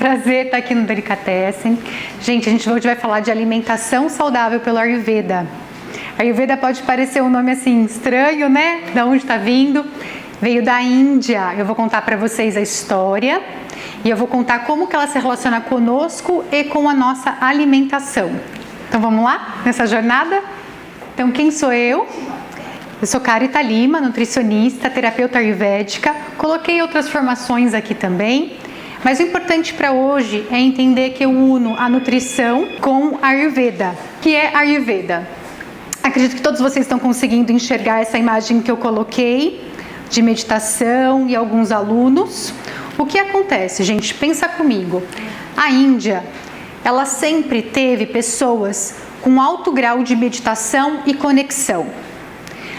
prazer estar aqui no Delicatessen. Gente, a gente hoje vai falar de alimentação saudável pelo Ayurveda. Ayurveda pode parecer um nome assim estranho, né? Da onde está vindo? Veio da Índia. Eu vou contar para vocês a história e eu vou contar como que ela se relaciona conosco e com a nossa alimentação. Então vamos lá nessa jornada? Então quem sou eu? Eu sou Carita Lima, nutricionista, terapeuta ayurvédica. Coloquei outras formações aqui também. Mas o importante para hoje é entender que eu uno a nutrição com a Ayurveda. O que é Ayurveda? Acredito que todos vocês estão conseguindo enxergar essa imagem que eu coloquei de meditação e alguns alunos. O que acontece, gente? Pensa comigo. A Índia, ela sempre teve pessoas com alto grau de meditação e conexão.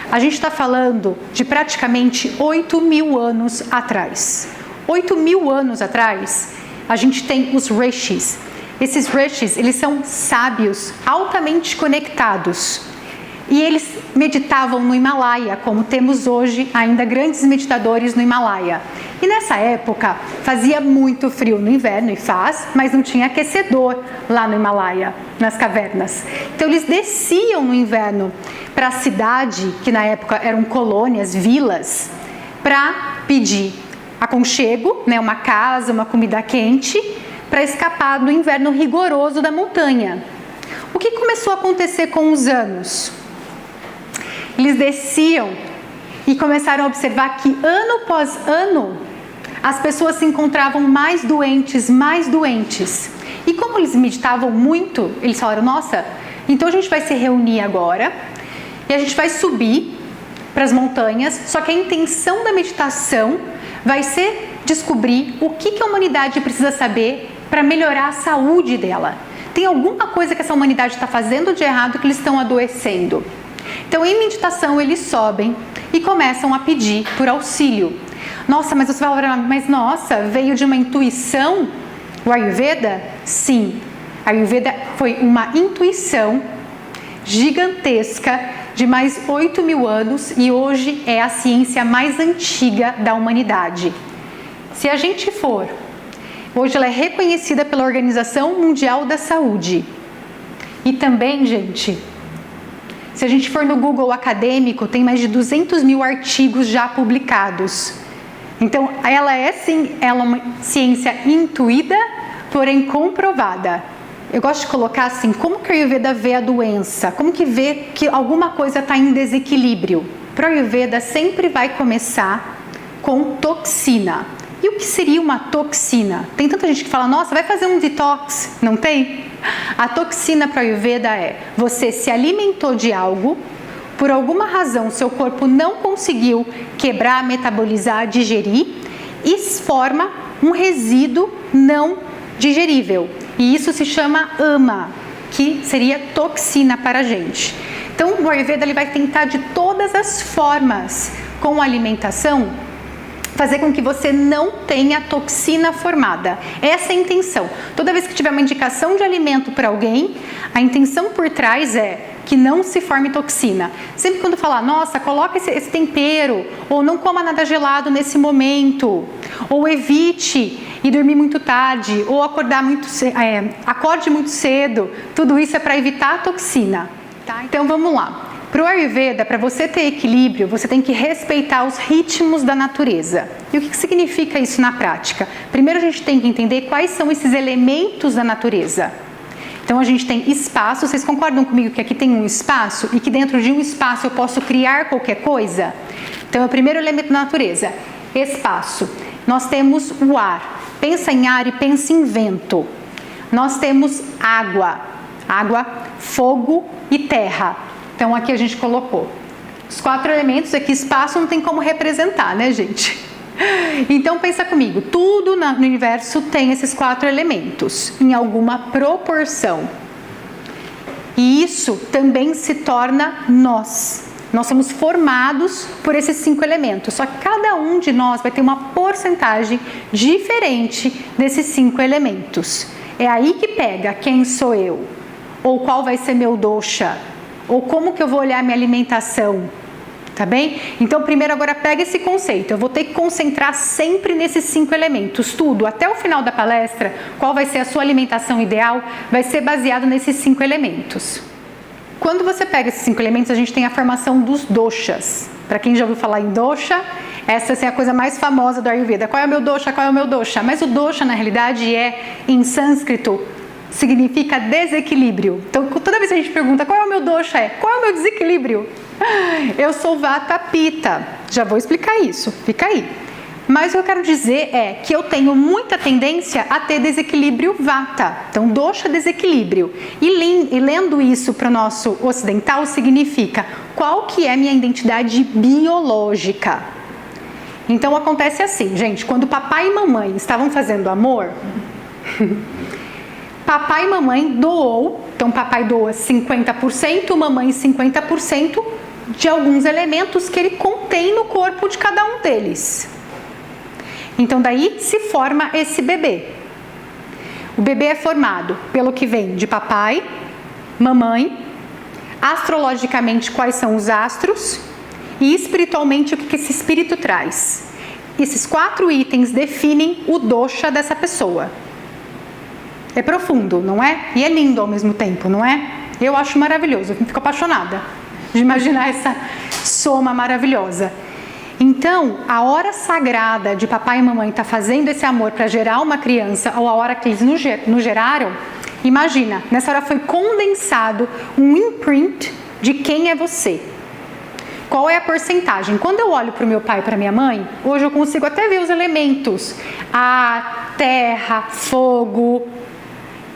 A gente está falando de praticamente 8.000 anos atrás. 8.000 anos atrás, a gente tem os rishis. Esses rishis, eles são sábios, altamente conectados. E eles meditavam no Himalaia, como temos hoje ainda grandes meditadores no Himalaia. E nessa época, fazia muito frio no inverno, e faz, mas não tinha aquecedor lá no Himalaia, nas cavernas. Então eles desciam no inverno para a cidade, que na época eram colônias, vilas, para pedir aconchego, né, uma casa, uma comida quente, para escapar do inverno rigoroso da montanha. O que começou a acontecer com os anos? Eles desciam e começaram a observar que ano após ano as pessoas se encontravam mais doentes. E como eles meditavam muito, eles falaram, nossa, então a gente vai se reunir agora e a gente vai subir para as montanhas, só que a intenção da meditação vai ser descobrir o que a humanidade precisa saber para melhorar a saúde dela. Tem alguma coisa que essa humanidade está fazendo de errado que eles estão adoecendo. Então, em meditação, eles sobem e começam a pedir por auxílio. Nossa, mas você vai falar, mas nossa, veio de uma intuição o Ayurveda? Sim, a Ayurveda foi uma intuição gigantesca de mais 8.000 anos e hoje é a ciência mais antiga da humanidade. Se a gente for, hoje ela é reconhecida pela Organização Mundial da Saúde. E também, gente, se a gente for no Google acadêmico, tem mais de 200.000 artigos já publicados. Então, ela é sim, ela é uma ciência intuída, porém comprovada. Eu gosto de colocar assim, como que a Ayurveda vê a doença? Como que vê que alguma coisa está em desequilíbrio? Para a Ayurveda sempre vai começar com toxina. E o que seria uma toxina? Tem tanta gente que fala, nossa, vai fazer um detox. Não tem? A toxina para a Ayurveda é, você se alimentou de algo, por alguma razão seu corpo não conseguiu quebrar, metabolizar, digerir, e forma um resíduo não digerível. E isso se chama ama, que seria toxina para a gente. Então o Ayurveda ele vai tentar de todas as formas, com a alimentação, fazer com que você não tenha toxina formada. Essa é a intenção. Toda vez que tiver uma indicação de alimento para alguém, a intenção por trás é que não se forme toxina. Sempre quando falar, nossa, coloca esse tempero, ou não coma nada gelado nesse momento, ou evite ir dormir muito tarde, ou acorde muito cedo, tudo isso é para evitar a toxina. Tá? Então vamos lá. Para o Ayurveda, para você ter equilíbrio, você tem que respeitar os ritmos da natureza. E o que significa isso na prática? Primeiro a gente tem que entender quais são esses elementos da natureza. Então a gente tem espaço, vocês concordam comigo que aqui tem um espaço e que dentro de um espaço eu posso criar qualquer coisa? Então é o primeiro elemento da natureza, espaço. Nós temos o ar, pensa em ar e pensa em vento. Nós temos água, fogo e terra. Então aqui a gente colocou os 4 elementos, aqui espaço não tem como representar, né, gente? Então pensa comigo, tudo no universo tem esses 4 elementos, em alguma proporção. E isso também se torna nós. Nós somos formados por esses 5 elementos, só que cada um de nós vai ter uma porcentagem diferente desses 5 elementos. É aí que pega quem sou eu, ou qual vai ser meu dosha, ou como que eu vou olhar minha alimentação. Tá bem? Então, primeiro agora pega esse conceito. Eu vou ter que concentrar sempre nesses 5 elementos. Tudo, até o final da palestra, qual vai ser a sua alimentação ideal, vai ser baseado nesses 5 elementos. Quando você pega esses 5 elementos, a gente tem a formação dos doshas. Para quem já ouviu falar em dosha, essa assim, é a coisa mais famosa do Ayurveda. Qual é o meu dosha? Qual é o meu dosha? Mas o dosha, na realidade, em sânscrito, significa desequilíbrio. Então, toda vez que a gente pergunta qual é o meu dosha, qual é o meu desequilíbrio? Eu sou Vata Pitta. Já vou explicar isso, fica aí. Mas o que eu quero dizer é que eu tenho muita tendência a ter desequilíbrio Vata. Então, dosha desequilíbrio. E lendo isso para o nosso ocidental, significa qual que é a minha identidade biológica. Então, acontece assim, gente, quando papai e mamãe estavam fazendo amor, papai e mamãe doou, então papai doa 50%, mamãe 50% de alguns elementos que ele contém no corpo de cada um deles. Então daí se forma esse bebê. O bebê é formado pelo que vem de papai, mamãe, astrologicamente quais são os astros e espiritualmente o que esse espírito traz. Esses 4 itens definem o dosha dessa pessoa. É profundo, não é? E é lindo ao mesmo tempo, não é? Eu acho maravilhoso, eu fico apaixonada de imaginar essa soma maravilhosa. Então, a hora sagrada de papai e mamãe estar fazendo esse amor para gerar uma criança, ou a hora que eles nos geraram, imagina, nessa hora foi condensado um imprint de quem é você. Qual é a porcentagem? Quando eu olho para o meu pai e para minha mãe, hoje eu consigo até ver os elementos, ar, terra, fogo,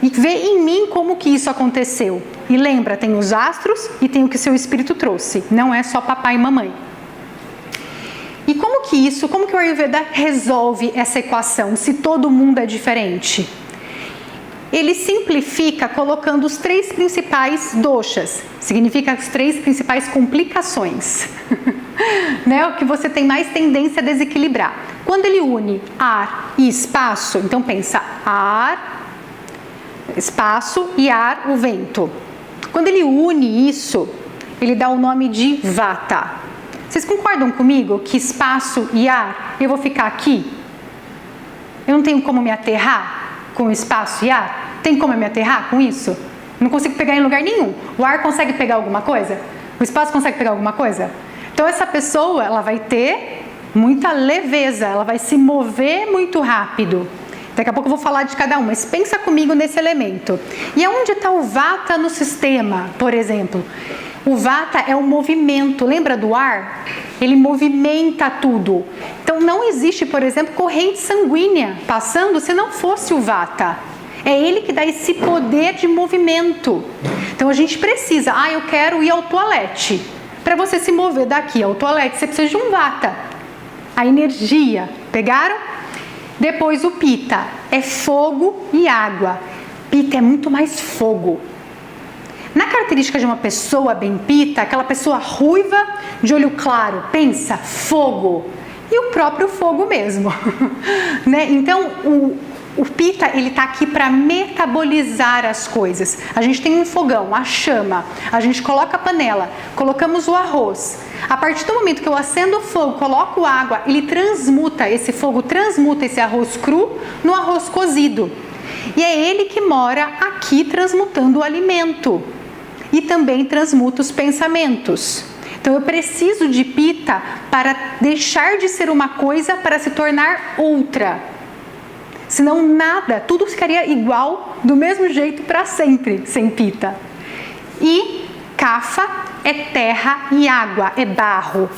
e ver em mim como que isso aconteceu. E lembra, tem os astros e tem o que seu espírito trouxe, não é só papai e mamãe. E como que o Ayurveda resolve essa equação, se todo mundo é diferente? Ele simplifica colocando os 3 principais doshas, significa as 3 principais complicações, né? O que você tem mais tendência a desequilibrar. Quando ele une ar e espaço, então pensa ar, espaço e ar, o vento. Quando ele une isso, ele dá o nome de Vata. Vocês concordam comigo que espaço e ar, eu vou ficar aqui? Eu não tenho como me aterrar com espaço e ar? Tem como eu me aterrar com isso? Não consigo pegar em lugar nenhum. O ar consegue pegar alguma coisa? O espaço consegue pegar alguma coisa? Então essa pessoa, ela vai ter muita leveza, ela vai se mover muito rápido. Daqui a pouco eu vou falar de cada um, mas pensa comigo nesse elemento. E aonde está o Vata no sistema, por exemplo? O Vata é o movimento, lembra do ar? Ele movimenta tudo. Então não existe, por exemplo, corrente sanguínea passando se não fosse o Vata. É ele que dá esse poder de movimento. Então a gente precisa, eu quero ir ao toalete. Para você se mover daqui ao toalete, você precisa de um Vata. A energia, pegaram? Depois o Pitta, é fogo e água. Pitta é muito mais fogo. Na característica de uma pessoa bem Pitta, aquela pessoa ruiva, de olho claro, pensa, fogo. E o próprio fogo mesmo. Né? Então, o Pitta, ele está aqui para metabolizar as coisas. A gente tem um fogão, a chama, a gente coloca a panela, colocamos o arroz. A partir do momento que eu acendo o fogo, coloco água, ele transmuta, esse fogo transmuta esse arroz cru no arroz cozido. E é ele que mora aqui transmutando o alimento. E também transmuta os pensamentos. Então eu preciso de Pitta para deixar de ser uma coisa para se tornar outra. Senão nada, tudo ficaria igual, do mesmo jeito para sempre, sem Pitta. E Kapha é terra e água, é barro.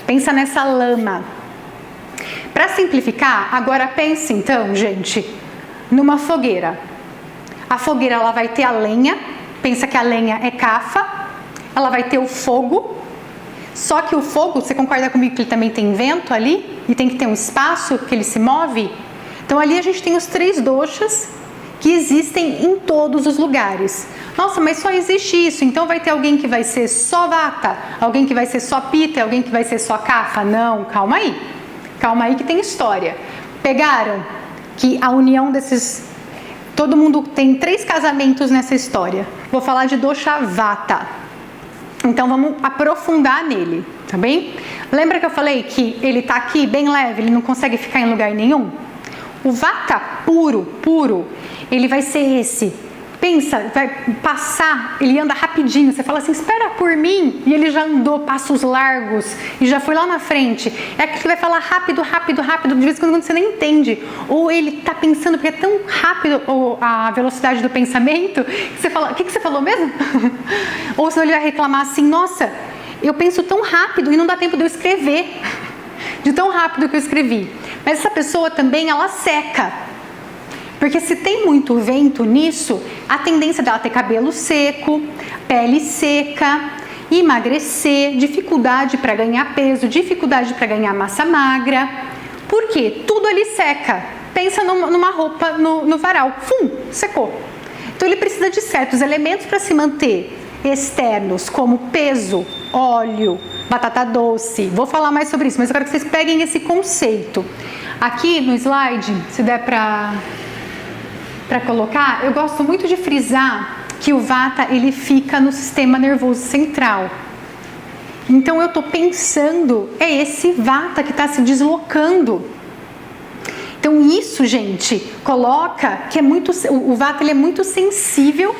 Pensa nessa lama. Para simplificar, agora pense então, gente, numa fogueira. A fogueira, ela vai ter a lenha, pensa que a lenha é Kapha, ela vai ter o fogo, só que o fogo, você concorda comigo que ele também tem vento ali? E tem que ter um espaço que ele se move? Então ali a gente tem os 3 doshas que existem em todos os lugares. Nossa, mas só existe isso, então vai ter alguém que vai ser só Vata, alguém que vai ser só Pitta, alguém que vai ser só Kapha? Não, calma aí. Calma aí que tem história. Pegaram que a união desses... Todo mundo tem 3 casamentos nessa história. Vou falar de dosha Vata. Então vamos aprofundar nele, tá tá bem? Lembra que eu falei que ele tá aqui bem leve, ele não consegue ficar em lugar nenhum? O vata puro, ele vai ser esse. Pensa, vai passar, ele anda rapidinho, você fala assim, espera por mim, e ele já andou passos largos, e já foi lá na frente. É aquele que vai falar rápido, de vez em quando você nem entende. Ou ele tá pensando, porque é tão rápido a velocidade do pensamento, que você fala, o que você falou mesmo? Ou senão ele vai reclamar assim, nossa, eu penso tão rápido e não dá tempo de eu escrever, de tão rápido que eu escrevi. Mas essa pessoa também, ela seca. Porque se tem muito vento nisso, a tendência dela é ter cabelo seco, pele seca, emagrecer, dificuldade para ganhar peso, dificuldade para ganhar massa magra. Por quê? Tudo ali seca. Pensa numa roupa no varal. Secou. Então ele precisa de certos elementos para se manter externos, como peso, óleo, batata doce. Vou falar mais sobre isso, mas eu quero que vocês peguem esse conceito. Aqui no slide, se der para colocar, eu gosto muito de frisar que o vata ele fica no sistema nervoso central. Então eu estou pensando, é esse vata que está se deslocando. Então isso, gente, coloca que o vata ele é muito sensível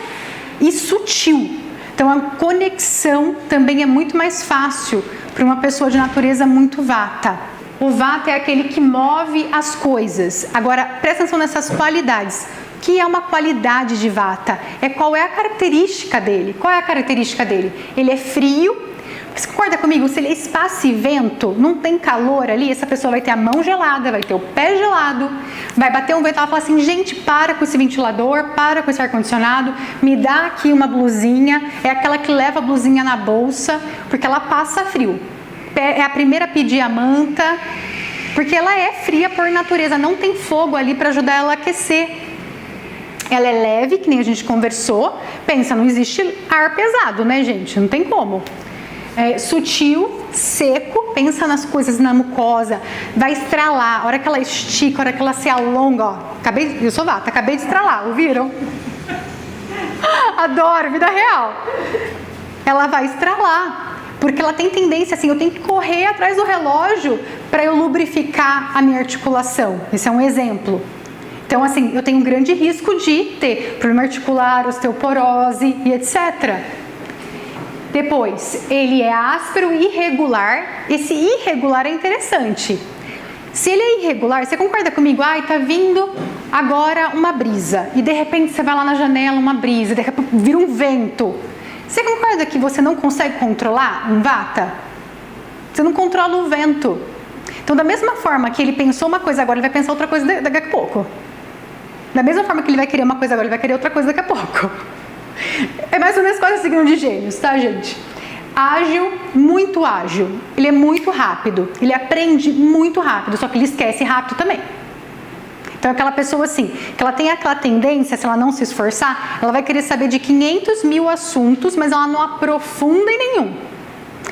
e sutil. Então a conexão também é muito mais fácil para uma pessoa de natureza muito vata. O vata é aquele que move as coisas. Agora, presta atenção nessas qualidades. O que é uma qualidade de vata? Qual é a característica dele? Qual é a característica dele? Ele é frio. Você concorda comigo? Se ele é espaço e vento, não tem calor ali, essa pessoa vai ter a mão gelada, vai ter o pé gelado, vai bater um vento e ela fala assim, gente, para com esse ventilador, para com esse ar-condicionado, me dá aqui uma blusinha. É aquela que leva a blusinha na bolsa, porque ela passa frio. É a primeira a pedir a manta, porque ela é fria por natureza, não tem fogo ali para ajudar ela a aquecer. Ela é leve, que nem a gente conversou. Pensa, não existe ar pesado, né, gente? Não tem como. É sutil, seco, pensa nas coisas na mucosa, vai estralar, a hora que ela estica, a hora que ela se alonga, ó. Eu sou vata, acabei de estralar, ouviram? Adoro, vida real. Ela vai estralar, porque ela tem tendência assim, eu tenho que correr atrás do relógio para eu lubrificar a minha articulação. Esse é um exemplo. Então, assim, eu tenho um grande risco de ter problema articular, osteoporose e etc. Depois, ele é áspero e irregular. Esse irregular é interessante. Se ele é irregular, você concorda comigo? Tá vindo agora uma brisa. E de repente você vai lá na janela, uma brisa, de repente vira um vento. Você concorda que você não consegue controlar um vata? Você não controla o vento. Então, da mesma forma que ele pensou uma coisa agora, ele vai pensar outra coisa daqui a pouco. Da mesma forma que ele vai querer uma coisa agora, ele vai querer outra coisa daqui a pouco. É mais ou menos quase o signo de Gêmeos, tá, gente? Ágil, muito ágil. Ele é muito rápido. Ele aprende muito rápido, só que ele esquece rápido também. Então, é aquela pessoa assim, que ela tem aquela tendência, se ela não se esforçar, ela vai querer saber de 500 mil assuntos, mas ela não aprofunda em nenhum.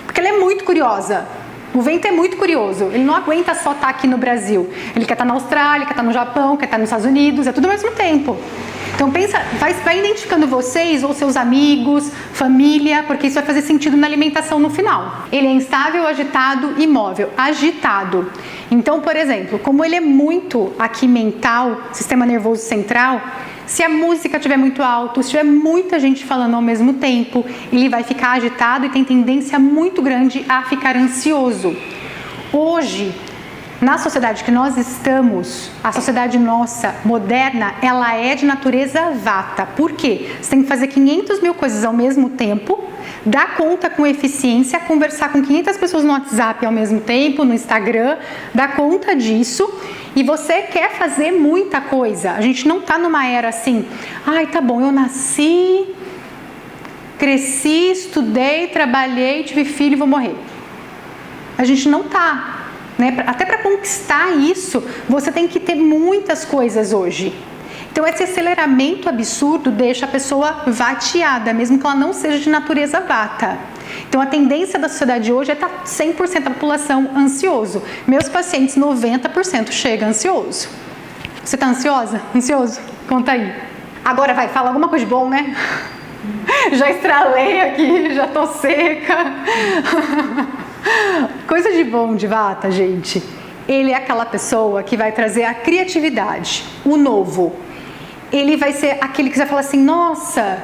Porque ela é muito curiosa. O vento é muito curioso. Ele não aguenta só estar aqui no Brasil. Ele quer estar na Austrália, quer estar no Japão, quer estar nos Estados Unidos, é tudo ao mesmo tempo. Então pensa, vai identificando vocês ou seus amigos, família, porque isso vai fazer sentido na alimentação no final. Ele é instável, agitado, imóvel. Agitado. Então, por exemplo, como ele é muito aqui mental, sistema nervoso central, se a música estiver muito alta, se tiver muita gente falando ao mesmo tempo, ele vai ficar agitado e tem tendência muito grande a ficar ansioso. Hoje, na sociedade que nós estamos, a sociedade nossa, moderna, ela é de natureza vata. Por quê? Você tem que fazer 500 mil coisas ao mesmo tempo, dar conta com eficiência, conversar com 500 pessoas no WhatsApp ao mesmo tempo, no Instagram, dar conta disso. E você quer fazer muita coisa. A gente não tá numa era assim, tá bom, eu nasci, cresci, estudei, trabalhei, tive filho e vou morrer. A gente não tá. Né? Até para conquistar isso, você tem que ter muitas coisas hoje. Então esse aceleramento absurdo deixa a pessoa vateada, mesmo que ela não seja de natureza vata. Então a tendência da sociedade hoje é estar 100% da população ansioso. Meus pacientes, 90% chega ansioso. Você está ansiosa? Ansioso? Conta aí. Agora vai, fala alguma coisa de bom, né? Já estralei aqui, já tô seca. Coisa de bom de Vata, gente. Ele é aquela pessoa que vai trazer a criatividade, o novo. Ele vai ser aquele que vai falar assim, nossa,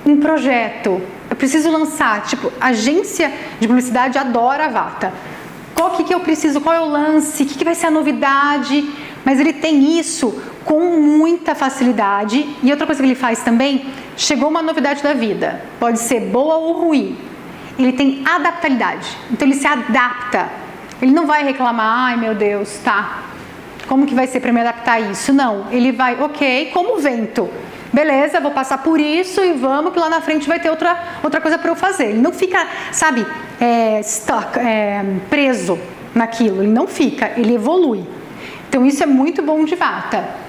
um projeto, eu preciso lançar. Tipo, agência de publicidade adora Vata. Qual que eu preciso, qual é o lance, o que vai ser a novidade? Mas ele tem isso com muita facilidade. E outra coisa que ele faz também, chegou uma novidade da vida, pode ser boa ou ruim. Ele tem adaptabilidade, então ele se adapta. Ele não vai reclamar, ai meu Deus, tá, como que vai ser para me adaptar a isso? Não, ele vai, ok, como o vento. Beleza, vou passar por isso e vamos que lá na frente vai ter outra coisa para eu fazer. Ele não fica, sabe, preso naquilo, ele não fica, ele evolui. Então isso é muito bom de Vata.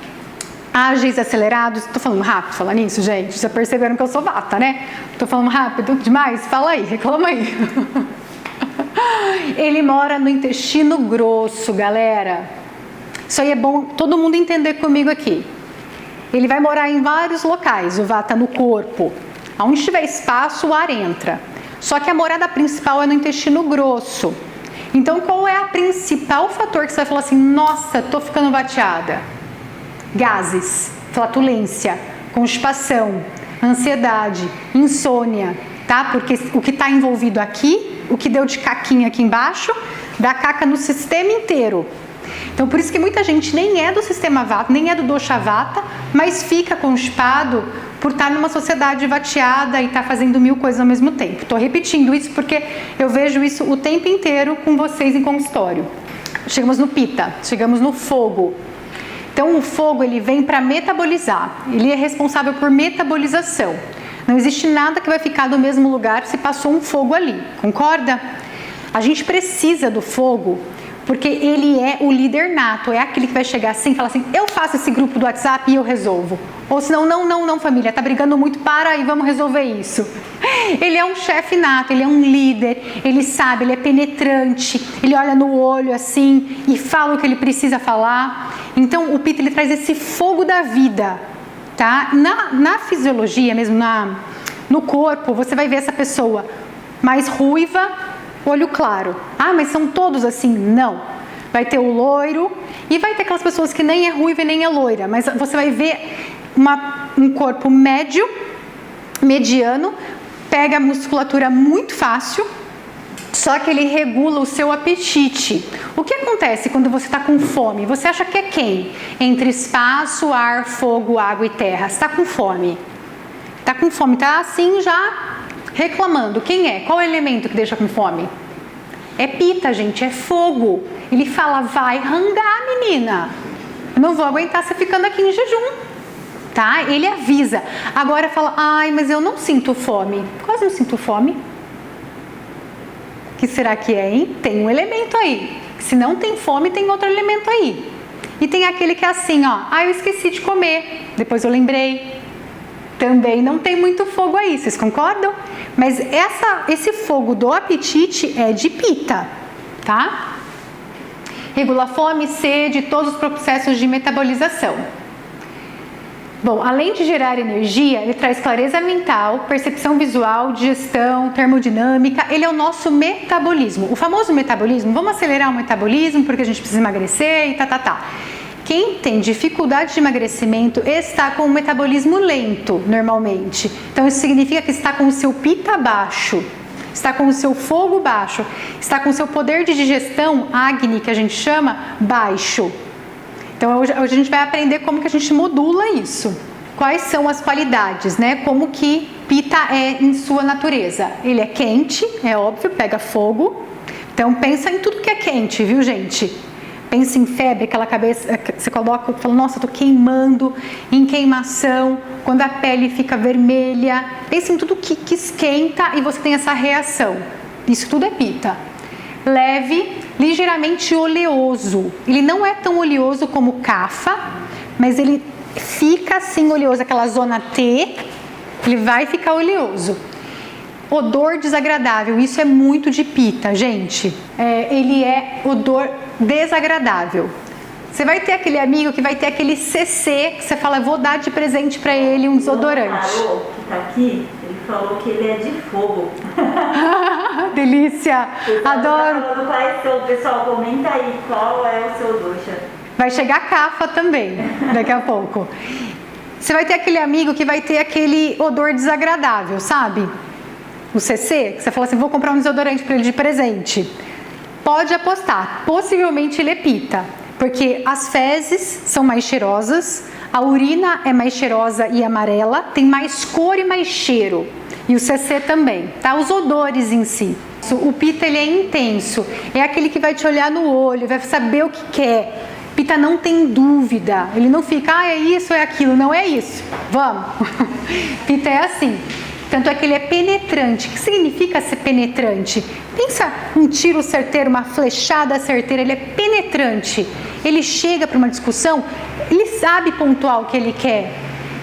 Ágeis, acelerados, tô falando rápido falar nisso, gente? Já perceberam que eu sou Vata, né? Tô falando rápido demais? Fala aí, reclama aí. Ele mora no intestino grosso, galera. Isso aí é bom todo mundo entender comigo aqui. Ele vai morar em vários locais, o Vata no corpo. Onde tiver espaço, o ar entra. Só que a morada principal é no intestino grosso. Então, qual é o principal fator que você vai falar assim, nossa, tô ficando vateada? Gases, flatulência, constipação, ansiedade, insônia, tá? Porque o que está envolvido aqui, o que deu de caquinha aqui embaixo, dá caca no sistema inteiro. Então, por isso que muita gente nem é do sistema Vata, nem é do dosha Vata, mas fica constipado por estar numa sociedade vateada e estar fazendo 1000 coisas ao mesmo tempo. Estou repetindo isso porque eu vejo isso o tempo inteiro com vocês em consultório. Chegamos no Pitta, chegamos no fogo. Então, o fogo ele vem para metabolizar, ele é responsável por metabolização. Não existe nada que vai ficar no mesmo lugar se passou um fogo ali, concorda? A gente precisa do fogo porque ele é o líder nato, é aquele que vai chegar assim e falar assim, eu faço esse grupo do WhatsApp e eu resolvo. Ou senão, não, família, tá brigando muito, para aí, vamos resolver isso. Ele é um chefe nato, ele é um líder, ele sabe, ele é penetrante, ele olha no olho assim e fala o que ele precisa falar. Então, o Pitta, ele traz esse fogo da vida, tá? Na fisiologia mesmo, no corpo, você vai ver essa pessoa mais ruiva, olho claro. Ah, mas são todos assim? Não. Vai ter o loiro e vai ter aquelas pessoas que nem é ruiva e nem é loira, mas você vai ver um corpo médio, mediano, pega a musculatura muito fácil, só que ele regula o seu apetite. O que acontece quando você está com fome? Você acha que é quem? Entre espaço, ar, fogo, água e terra. Você está com fome. Está com fome, está assim já reclamando. Quem é? Qual é o elemento que deixa com fome? É Pitta, gente, é fogo. Ele fala, vai rangar, menina. Eu não vou aguentar você ficando aqui em jejum. Tá? Ele avisa. Agora fala, ai, mas eu não sinto fome. Quase não sinto fome. O que será que é, hein? Tem um elemento aí. Se não tem fome, tem outro elemento aí. E tem aquele que é assim, ó. Ah, eu esqueci de comer. Depois eu lembrei. Também não tem muito fogo aí, vocês concordam? Mas esse fogo do apetite é de Pitta, tá? Regula fome, sede, todos os processos de metabolização. Bom, além de gerar energia, ele traz clareza mental, percepção visual, digestão, termodinâmica. Ele é o nosso metabolismo. O famoso metabolismo, vamos acelerar o metabolismo porque a gente precisa emagrecer e tá. Quem tem dificuldade de emagrecimento está com o metabolismo lento, normalmente. Então, isso significa que está com o seu Pitta baixo, está com o seu fogo baixo, está com o seu poder de digestão, Agni, que a gente chama, baixo. Então, hoje a gente vai aprender como que a gente modula isso. Quais são as qualidades, né? Como que Pitta é em sua natureza. Ele é quente, é óbvio, pega fogo. Então, pensa em tudo que é quente, viu, gente? Pensa em febre, aquela cabeça, você coloca e fala, nossa, tô queimando, em queimação, quando a pele fica vermelha. Pensa em tudo que esquenta e você tem essa reação. Isso tudo é Pitta. Leve, ligeiramente oleoso. Ele não é tão oleoso como o Kapha, mas ele fica assim oleoso, aquela zona T, ele vai ficar oleoso. Odor desagradável, isso é muito de Pitta, gente. Ele é odor desagradável. Você vai ter aquele amigo que vai ter aquele CC, que você fala, vou dar de presente pra ele um desodorante. O que tá aqui, ele falou que ele é de fogo. delícia! Adoro! O pessoal, comenta aí qual é o seu dosha. Vai chegar Kapha também, daqui a pouco. Você vai ter aquele amigo que vai ter aquele odor desagradável, sabe? O CC, que você fala assim, vou comprar um desodorante para ele de presente. Pode apostar, possivelmente ele é Pitta, porque as fezes são mais cheirosas, a urina é mais cheirosa e amarela, tem mais cor e mais cheiro. E o CC também, tá? Os odores em si. O Pitta, ele é intenso, é aquele que vai te olhar no olho, vai saber o que quer. Pitta não tem dúvida, ele não fica, é isso, é aquilo, não é isso, vamos. Pitta é assim, tanto é que ele é penetrante. O que significa ser penetrante? Pensa um tiro certeiro, uma flechada certeira, ele é penetrante. Ele chega para uma discussão, ele sabe pontuar o que ele quer.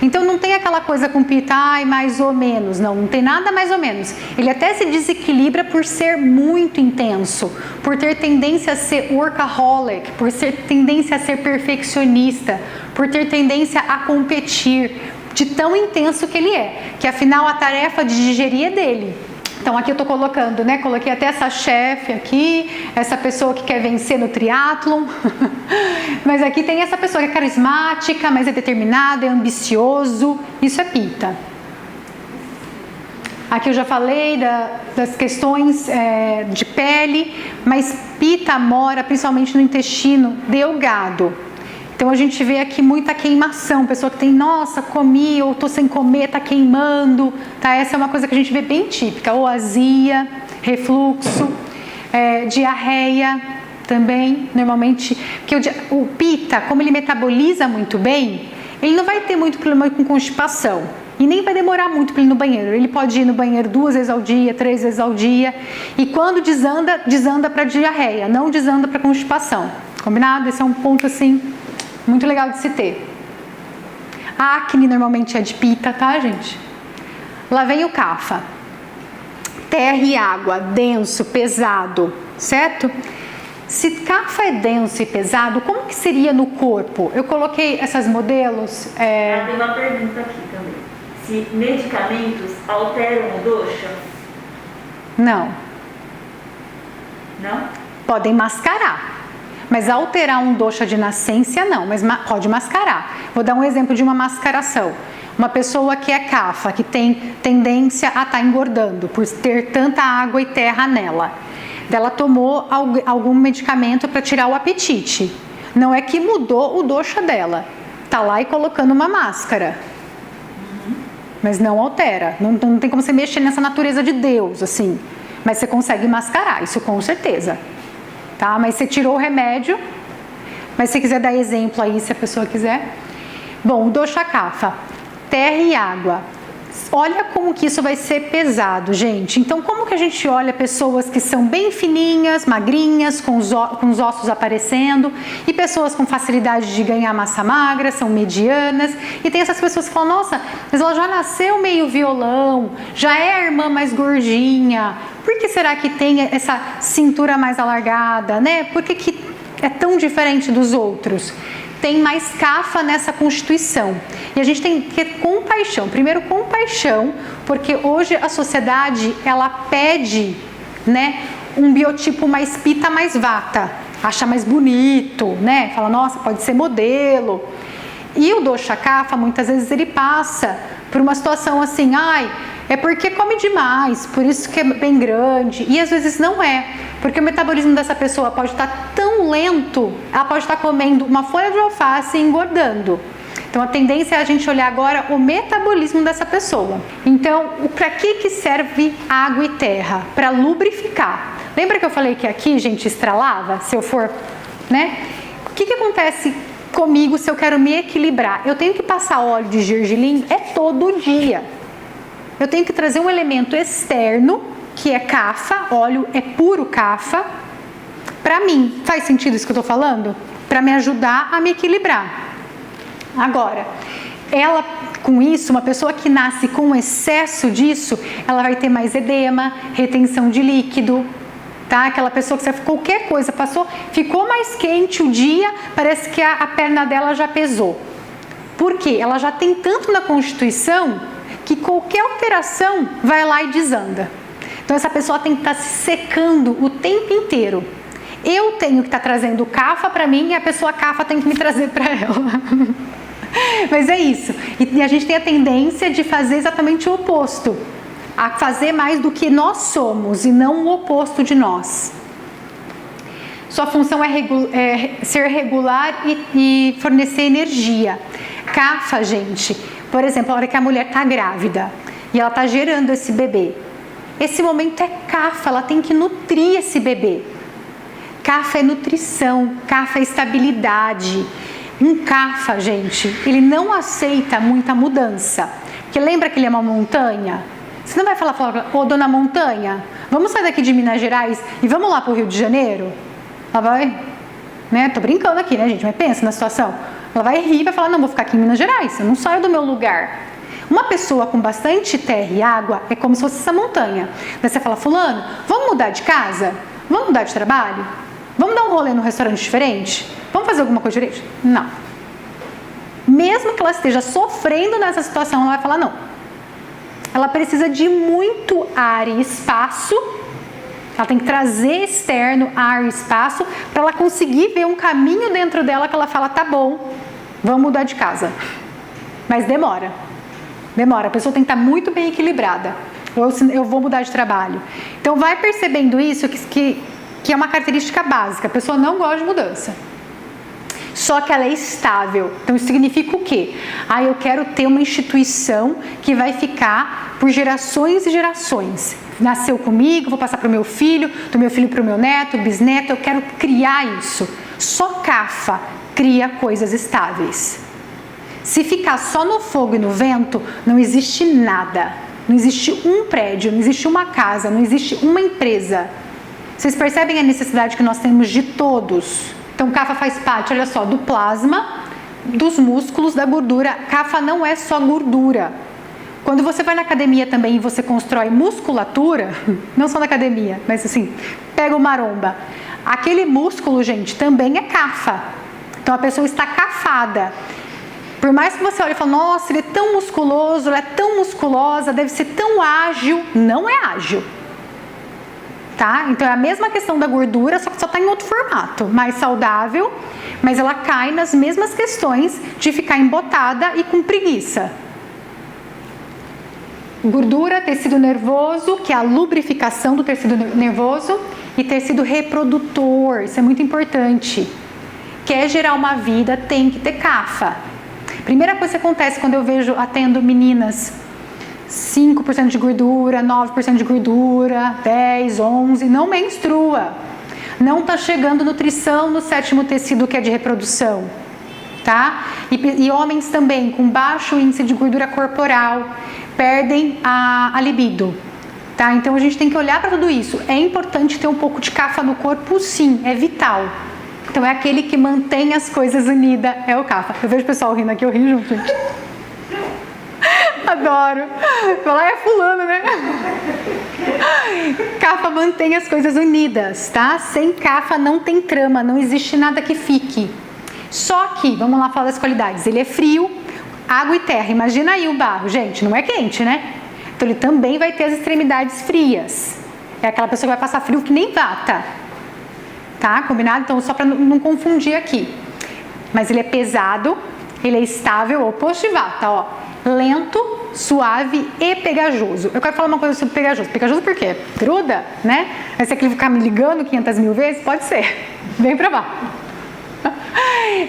Então não tem aquela coisa com Pitta, mais ou menos, não tem nada mais ou menos. Ele até se desequilibra por ser muito intenso, por ter tendência a ser workaholic, por ter tendência a ser perfeccionista, por ter tendência a competir, de tão intenso que ele é, que afinal a tarefa de digerir é dele. Então aqui eu tô colocando, né? Coloquei até essa chefe aqui, essa pessoa que quer vencer no triatlon. Mas aqui tem essa pessoa que é carismática, mas é determinada, é ambicioso. Isso é Pitta. Aqui eu já falei das questões de pele, mas Pitta mora principalmente no intestino delgado. Então a gente vê aqui muita queimação, pessoa que tem, nossa, comi ou tô sem comer, tá queimando, tá? Essa é uma coisa que a gente vê bem típica, ou azia, refluxo, diarreia também, normalmente, porque o Pitta, como ele metaboliza muito bem, ele não vai ter muito problema com constipação e nem vai demorar muito para ir no banheiro. Ele pode ir no banheiro 2 vezes ao dia, 3 vezes ao dia, e quando desanda para diarreia, não desanda para constipação, combinado? Esse é um ponto assim muito legal de se ter. A acne normalmente é de Pitta, tá, gente? Lá vem o Kapha. Terra e água, denso, pesado, certo? Se Kapha é denso e pesado, como que seria no corpo? Eu coloquei esses modelos. Tem uma pergunta aqui também. Se medicamentos alteram o dosha? Não. Não? Podem mascarar. Mas alterar um dosha de nascença, não, mas pode mascarar. Vou dar um exemplo de uma mascaração. Uma pessoa que é Kapha, que tem tendência a estar engordando, por ter tanta água e terra nela. Ela tomou algum medicamento para tirar o apetite. Não é que mudou o dosha dela. Tá lá e colocando uma máscara. Mas não altera. Não tem como você mexer nessa natureza de Deus, assim. Mas você consegue mascarar, isso com certeza. Tá? Mas você tirou o remédio, mas se quiser dar exemplo aí, se a pessoa quiser. Bom, o dosha Kapha, terra e água. Olha como que isso vai ser pesado, gente. Então, como que a gente olha pessoas que são bem fininhas, magrinhas, com os ossos aparecendo, e pessoas com facilidade de ganhar massa magra, são medianas, e tem essas pessoas que falam, nossa, mas ela já nasceu meio violão, já é a irmã mais gordinha, por que será que tem essa cintura mais alargada, né? Por que é tão diferente dos outros? Tem mais Kapha nessa constituição. E a gente tem que ter compaixão. Primeiro, compaixão, porque hoje a sociedade, ela pede, né, um biotipo mais Pitta, mais Vata. Acha mais bonito, né? Fala, nossa, pode ser modelo. E o dosha Kapha, muitas vezes, ele passa por uma situação assim, é porque come demais, por isso que é bem grande. E às vezes não é, porque o metabolismo dessa pessoa pode estar tão lento, ela pode estar comendo uma folha de alface e engordando. Então a tendência é a gente olhar agora o metabolismo dessa pessoa. Então, para que serve água e terra? Para lubrificar. Lembra que eu falei que aqui, gente, estralava? Se eu for, né? O que acontece comigo se eu quero me equilibrar? Eu tenho que passar óleo de gergelim todo dia. Eu tenho que trazer um elemento externo, que é Kapha, óleo é puro Kapha, para mim. Faz sentido isso que eu estou falando? Para me ajudar a me equilibrar. Agora, ela, com isso, uma pessoa que nasce com excesso disso, ela vai ter mais edema, retenção de líquido, tá? Aquela pessoa que qualquer coisa passou, ficou mais quente o dia, parece que a perna dela já pesou. Por quê? Ela já tem tanto na constituição que qualquer alteração vai lá e desanda. Então essa pessoa tem que estar se secando o tempo inteiro. Eu tenho que estar trazendo cafa para mim e a pessoa cafa tem que me trazer para ela. Mas é isso. E a gente tem a tendência de fazer exatamente o oposto. A fazer mais do que nós somos e não o oposto de nós. Sua função é ser regular e fornecer energia. Cafa, gente, por exemplo, a hora que a mulher está grávida e ela está gerando esse bebê. Esse momento é cafa, ela tem que nutrir esse bebê. Cafa é nutrição, cafa é estabilidade. Um cafa, gente, ele não aceita muita mudança. Porque lembra que ele é uma montanha? Você não vai falar, ô dona montanha, vamos sair daqui de Minas Gerais e vamos lá para o Rio de Janeiro? Ela vai, né? Tô brincando aqui, né, gente? Mas pensa na situação. Ela vai rir e vai falar, não, vou ficar aqui em Minas Gerais, eu não saio do meu lugar. Uma pessoa com bastante terra e água é como se fosse essa montanha. Daí você fala, fulano, vamos mudar de casa? Vamos mudar de trabalho? Vamos dar um rolê num restaurante diferente? Vamos fazer alguma coisa diferente? Não. Mesmo que ela esteja sofrendo nessa situação, ela vai falar não. Ela precisa de muito ar e espaço. Ela tem que trazer externo ar e espaço para ela conseguir ver um caminho dentro dela que ela fala, tá bom, vamos mudar de casa. Mas demora. Demora. A pessoa tem que estar muito bem equilibrada. Ou eu vou mudar de trabalho. Então vai percebendo isso que é uma característica básica. A pessoa não gosta de mudança. Só que ela é estável. Então isso significa o quê? Eu quero ter uma instituição que vai ficar por gerações e gerações. Nasceu comigo, vou passar para o meu filho, do meu filho para o meu neto, bisneto, eu quero criar isso. Só cafa cria coisas estáveis. Se ficar só no fogo e no vento, não existe nada. Não existe um prédio, não existe uma casa, não existe uma empresa. Vocês percebem a necessidade que nós temos de todos? Então, cafa faz parte, olha só, do plasma, dos músculos, da gordura. Cafa não é só gordura. Quando você vai na academia também e você constrói musculatura, não só na academia, mas assim, pega o maromba. Aquele músculo, gente, também é cafa. Então, a pessoa está cafada. Por mais que você olhe e fale, nossa, ele é tão musculoso, ela é tão musculosa, deve ser tão ágil. Não é ágil. Tá? Então, é a mesma questão da gordura, só que só está em outro formato. Mais saudável, mas ela cai nas mesmas questões de ficar embotada e com preguiça. Gordura, tecido nervoso, que é a lubrificação do tecido nervoso, e tecido reprodutor, isso é muito importante. Quer gerar uma vida, tem que ter cafa. Primeira coisa que acontece quando eu vejo, atendo meninas, 5% de gordura, 9% de gordura, 10, 11, não menstrua. Não está chegando nutrição no 7º tecido, que é de reprodução. Tá? E homens também, com baixo índice de gordura corporal, perdem a libido. Tá? Então a gente tem que olhar para tudo isso. É importante ter um pouco de cafa no corpo, sim, é vital. Então é aquele que mantém as coisas unidas, é o cafa. Eu vejo o pessoal rindo aqui, eu rio junto, gente. Adoro. Falar é fulano, né? Cafa mantém as coisas unidas, tá? Sem cafa não tem trama, não existe nada que fique. Só que, vamos lá falar das qualidades. Ele é frio, água e terra. Imagina aí o barro, gente, não é quente, né? Então ele também vai ter as extremidades frias. É aquela pessoa que vai passar frio que nem vata. Tá? Combinado? Então, só para não confundir aqui. Mas ele é pesado, ele é estável, oposto de vata, ó. Lento, suave e pegajoso. Eu quero falar uma coisa sobre pegajoso. Pegajoso por quê? Gruda, né? Aí você quer ficar me ligando 500 mil vezes? Pode ser. Vem pra lá.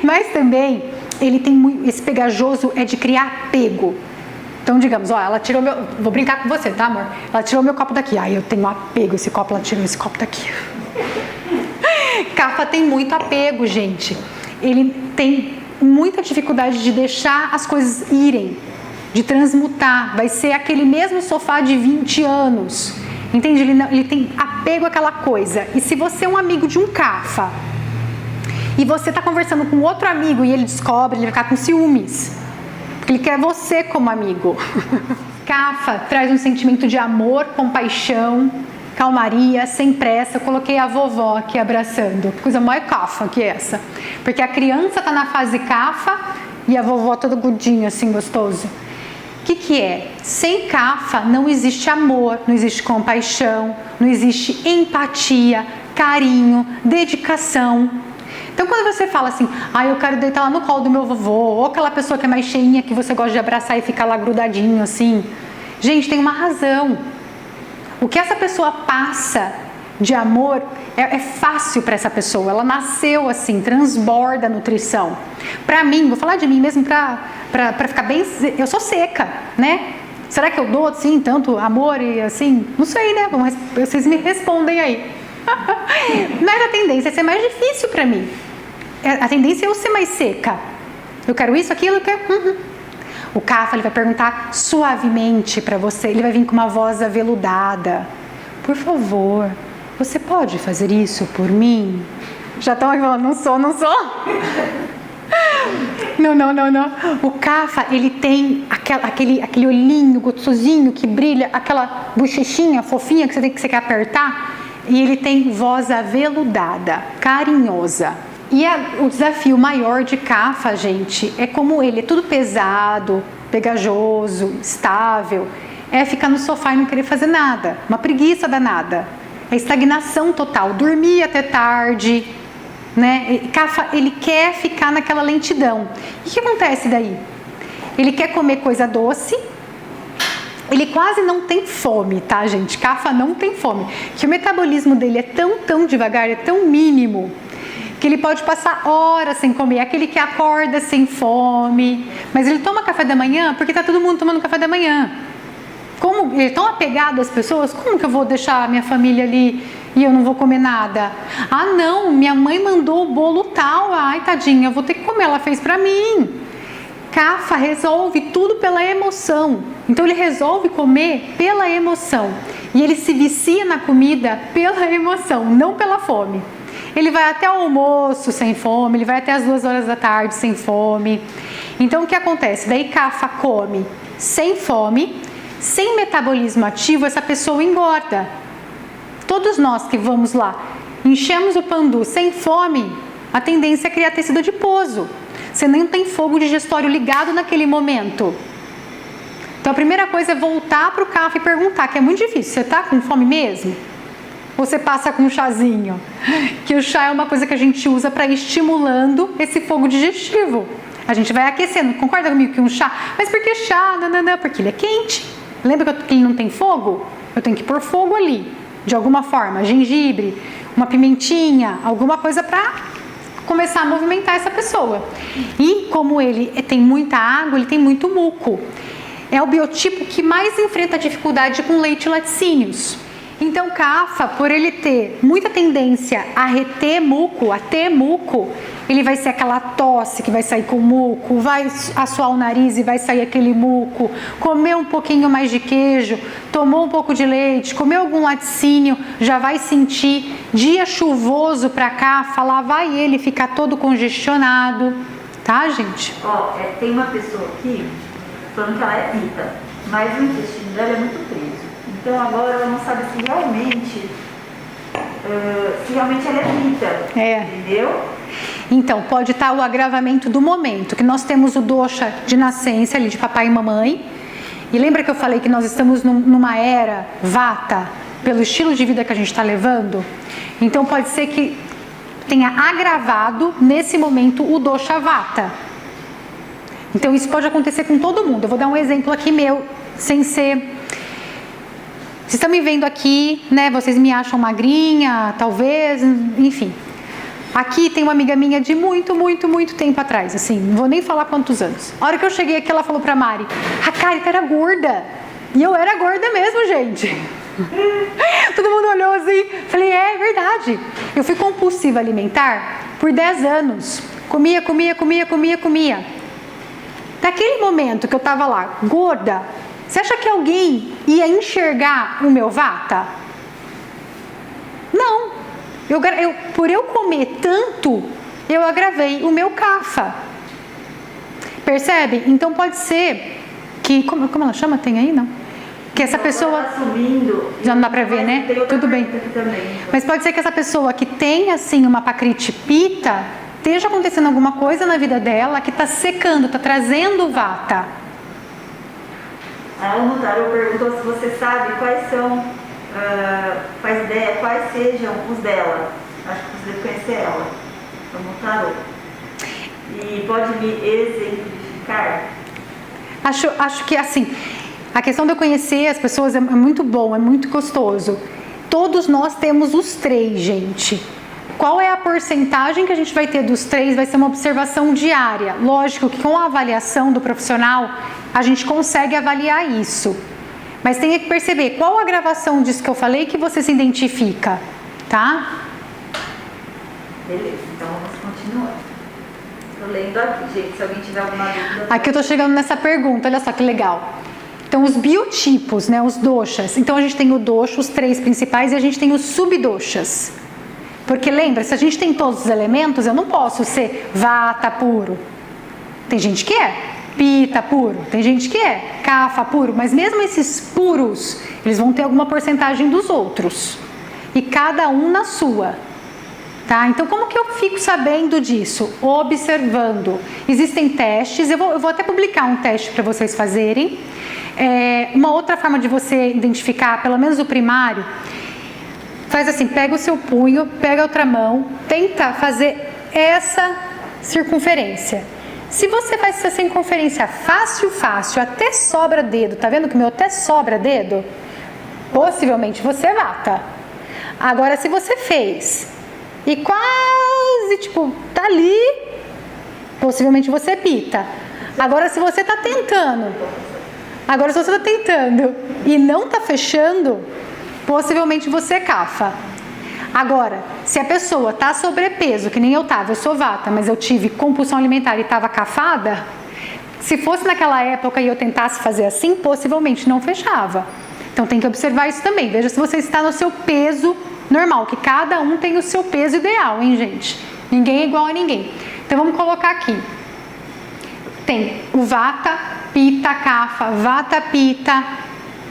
Mas também, ele tem muito, esse pegajoso é de criar apego. Então, digamos, ó, ela tirou meu... Vou brincar com você, tá, amor? Ela tirou meu copo daqui. Ai, eu tenho apego, esse copo, ela tirou esse copo daqui. Cafa tem muito apego, gente. Ele tem muita dificuldade de deixar as coisas irem, de transmutar. Vai ser aquele mesmo sofá de 20 anos. Entende? Ele tem apego àquela coisa. E se você é um amigo de um cafa e você está conversando com outro amigo e ele descobre, ele vai ficar com ciúmes. Porque ele quer você como amigo. Cafa traz um sentimento de amor, compaixão, calmaria, sem pressa. Eu coloquei a vovó aqui abraçando. Coisa mais cafa que essa. Porque a criança está na fase cafa e a vovó toda gordinha, assim, gostoso. O que é? Sem Kapha não existe amor, não existe compaixão, não existe empatia, carinho, dedicação. Então quando você fala assim, eu quero deitar lá no colo do meu vovô, ou aquela pessoa que é mais cheinha, que você gosta de abraçar e ficar lá grudadinho assim, gente, tem uma razão. O que essa pessoa passa de amor é fácil para essa pessoa, ela nasceu assim, transborda nutrição. Para mim, vou falar de mim mesmo para ficar bem, eu sou seca, né? Será que eu dou assim tanto amor e assim? Não sei, né? Vocês me respondem aí. Mas a tendência é ser mais difícil para mim. A tendência é eu ser mais seca. Eu quero isso, aquilo, eu quero... O Kapha, ele vai perguntar suavemente para você, ele vai vir com uma voz aveludada. Por favor, você pode fazer isso por mim? Já estão aqui falando, não sou. Não. O Kapha, ele tem aquele olhinho gostosinho que brilha, aquela bochechinha fofinha que você quer apertar, e ele tem voz aveludada, carinhosa. E o desafio maior de Kapha, gente, é como ele é tudo pesado, pegajoso, estável, é ficar no sofá e não querer fazer nada, uma preguiça danada, é estagnação total, dormir até tarde, né? Kapha, ele quer ficar naquela lentidão. E o que acontece daí? Ele quer comer coisa doce, ele quase não tem fome, tá, gente? Kapha não tem fome, que o metabolismo dele é tão devagar, é tão mínimo, que ele pode passar horas sem comer, aquele que acorda sem fome, mas ele toma café da manhã porque está todo mundo tomando café da manhã. Como ele é tão apegado às pessoas, como que eu vou deixar a minha família ali e eu não vou comer nada? Não, minha mãe mandou o bolo tal, ai tadinha, eu vou ter que comer, ela fez para mim. Kapha resolve tudo pela emoção, então ele resolve comer pela emoção, e ele se vicia na comida pela emoção, não pela fome. Ele vai até o almoço sem fome, ele vai até as 2 horas da tarde sem fome. Então o que acontece? Daí Kapha come sem fome, sem metabolismo ativo, essa pessoa engorda. Todos nós que vamos lá, enchemos o pandu sem fome, a tendência é criar tecido adiposo. Você nem tem fogo digestório ligado naquele momento. Então a primeira coisa é voltar para o Kapha e perguntar, que é muito difícil, você está com fome mesmo? Você passa com um chazinho, que o chá é uma coisa que a gente usa para ir estimulando esse fogo digestivo. A gente vai aquecendo, concorda comigo que um chá? Mas por que chá? Não, porque ele é quente. Lembra que ele não tem fogo? Eu tenho que pôr fogo ali, de alguma forma, gengibre, uma pimentinha, alguma coisa para começar a movimentar essa pessoa. E como ele tem muita água, ele tem muito muco. É o biotipo que mais enfrenta dificuldade com leite e laticínios. Então, Kapha, por ele ter muita tendência a reter muco, a ter muco, ele vai ser aquela tosse que vai sair com muco, vai assoar o nariz e vai sair aquele muco, comer um pouquinho mais de queijo, tomou um pouco de leite, comeu algum laticínio, já vai sentir. Dia chuvoso para Kapha, lá vai ele ficar todo congestionado, tá, gente? Tem uma pessoa aqui falando que ela é pita, mas o intestino dela é muito preso. Então agora ela não sabe se realmente ela é pita, entendeu? Então, pode estar o agravamento do momento, que nós temos o dosha de nascença ali de papai e mamãe. E lembra que eu falei que nós estamos numa era vata, pelo estilo de vida que a gente está levando? Então pode ser que tenha agravado nesse momento o dosha vata. Então isso pode acontecer com todo mundo. Eu vou dar um exemplo aqui meu, sem ser... Vocês estão me vendo aqui, né? Vocês me acham magrinha, talvez, enfim. Aqui tem uma amiga minha de muito tempo atrás, assim, não vou nem falar quantos anos. A hora que eu cheguei aqui, ela falou pra Mari, a Carita era gorda. E eu era gorda mesmo, gente. Todo mundo olhou assim, falei, é verdade. Eu fui compulsiva alimentar por 10 anos. Comia. Naquele momento que eu tava lá, gorda, você acha que alguém ia enxergar o meu vata? Não. Por eu comer tanto, eu agravei o meu Kapha. Percebe? Então pode ser que... Como ela chama? Tem aí, não? Que essa pessoa... Já não dá pra ver, né? Tudo bem. Mas pode ser que essa pessoa que tem, assim, uma Prakriti Pitta, esteja acontecendo alguma coisa na vida dela que está secando, está trazendo vata. A Ana Tarô perguntou se você sabe quais são, faz ideia, quais sejam os dela. Acho que você deve conhecer ela, como Tarô. E pode me exemplificar? Acho que assim, a questão de eu conhecer as pessoas é muito bom, é muito gostoso. Todos nós temos os 3, gente. Qual é a porcentagem que a gente vai ter dos 3? Vai ser uma observação diária. Lógico que com a avaliação do profissional, a gente consegue avaliar isso. Mas tem que perceber qual a gravação disso que eu falei que você se identifica, tá? Beleza, então vamos continuar. Estou lendo aqui, gente, se alguém tiver alguma dúvida... Aqui eu tô chegando nessa pergunta, olha só que legal. Então, os biotipos, né, os doshas. Então, a gente tem o dosha, os 3 principais, e a gente tem os subdoshas. Porque lembra, se a gente tem todos os elementos, eu não posso ser vata puro. Tem gente que é pita puro, tem gente que é kapha puro, mas mesmo esses puros, eles vão ter alguma porcentagem dos outros. E cada um na sua. Tá? Então, como que eu fico sabendo disso? Observando. Existem testes, eu vou até publicar um teste para vocês fazerem. Uma outra forma de você identificar, pelo menos o primário, faz assim, pega o seu punho, pega a outra mão, tenta fazer essa circunferência. Se você faz essa circunferência fácil, até sobra dedo, tá vendo que o meu até sobra dedo? Possivelmente você é vata. Agora, se você fez e quase, tipo, tá ali, possivelmente você é pita. Agora, se você tá tentando e não tá fechando, possivelmente você é kapha. Agora, se a pessoa tá sobrepeso, que nem eu tava, eu sou vata, mas eu tive compulsão alimentar e tava cafada, se fosse naquela época e eu tentasse fazer assim, possivelmente não fechava. Então tem que observar isso também. Veja se você está no seu peso normal, que cada um tem o seu peso ideal, hein, gente? Ninguém é igual a ninguém. Então vamos colocar aqui. Tem o vata, pita, kapha, vata, pita,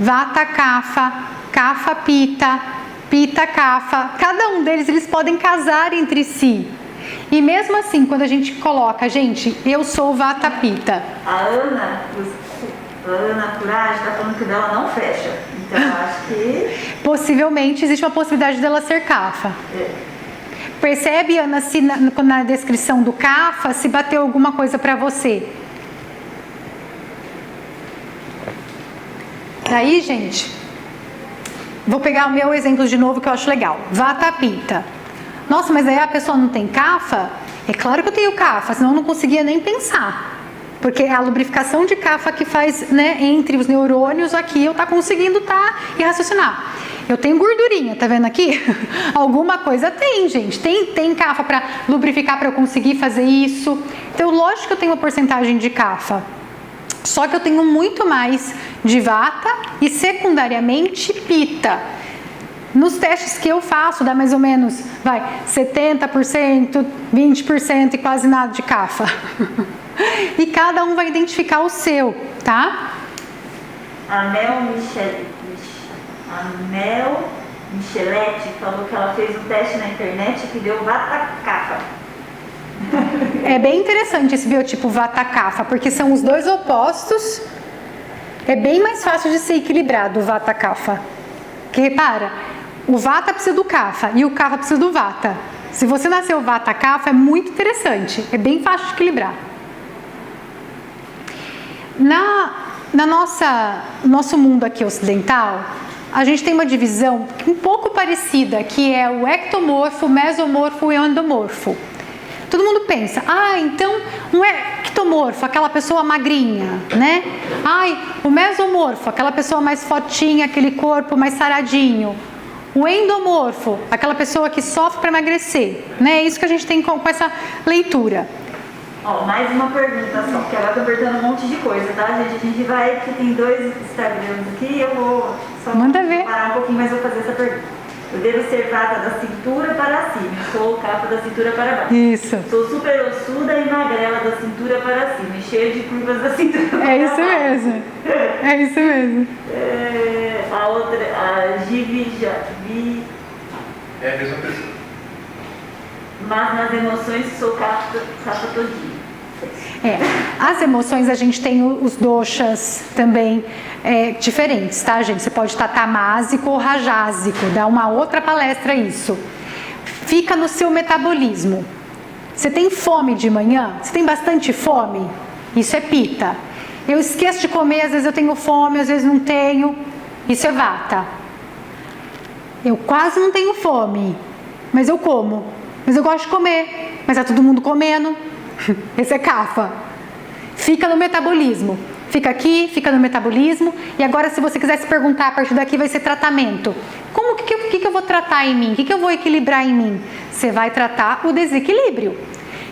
vata, kapha, kapha, pita, pita, kapha. Cada um deles, eles podem casar entre si. E mesmo assim, quando a gente coloca, gente, eu sou vata, pita. A Ana Coragem está falando que o dela não fecha. Então eu acho que... Possivelmente existe uma possibilidade dela ser kapha. Percebe, Ana, se na descrição do kapha, se bateu alguma coisa para você? Daí, gente, vou pegar o meu exemplo de novo que eu acho legal. Vata, pita. Nossa, mas aí a pessoa não tem kapha? É claro que eu tenho kapha, senão eu não conseguia nem pensar. Porque é a lubrificação de kapha que faz, né, entre os neurônios aqui, eu tá conseguindo e raciocinar. Eu tenho gordurinha, tá vendo aqui? Alguma coisa tem, gente. Tem kapha para lubrificar para eu conseguir fazer isso. Então, lógico que eu tenho uma porcentagem de kapha. Só que eu tenho muito mais de vata e secundariamente pita. Nos testes que eu faço, dá mais ou menos, 70%, 20% e quase nada de kapha. E cada um vai identificar o seu, tá? A Mel Micheletti falou que ela fez um teste na internet que deu vata kapha. É bem interessante esse biotipo vata kapha, porque são os dois opostos. É bem mais fácil de ser equilibrado o vata kapha. Porque repara, o vata precisa do kapha e o kapha precisa do vata. Se você nasceu vata kapha, é muito interessante. É bem fácil de equilibrar. Nosso mundo aqui ocidental, a gente tem uma divisão um pouco parecida, que é o ectomorfo, mesomorfo e endomorfo. Todo mundo pensa, então um ectomorfo, aquela pessoa magrinha, né? O mesomorfo, aquela pessoa mais fortinha, aquele corpo mais saradinho. O endomorfo, aquela pessoa que sofre para emagrecer, né? É isso que a gente tem com essa leitura. Mais uma pergunta só, porque agora eu tô perguntando um monte de coisa, tá, gente? A gente vai, porque tem 2 Instagrams aqui, eu vou só parar um pouquinho, mas vou fazer essa pergunta. Eu devo ser vata da cintura para cima, sou kapha da cintura para baixo. Isso. Sou super ossuda e magrela da cintura para cima, e cheia de curvas da cintura para baixo. É isso mesmo. É isso mesmo. A outra, a Givi... É a mesma pessoa. Mas nas emoções sou kapha todinha. As emoções, a gente tem os doshas também diferentes, tá, gente? Você pode estar tamásico ou rajásico, dá uma outra palestra isso. Fica no seu metabolismo. Você tem fome de manhã? Você tem bastante fome? Isso é pita. Eu esqueço de comer, às vezes eu tenho fome, às vezes não tenho. Isso é vata. Eu quase não tenho fome, mas eu como. Mas eu gosto de comer, mas tá todo mundo comendo. Esse é kapha. Fica no metabolismo. Fica aqui, fica no metabolismo. E agora, se você quiser se perguntar, a partir daqui vai ser tratamento. Como que eu vou tratar em mim? O que eu vou equilibrar em mim? Você vai tratar o desequilíbrio.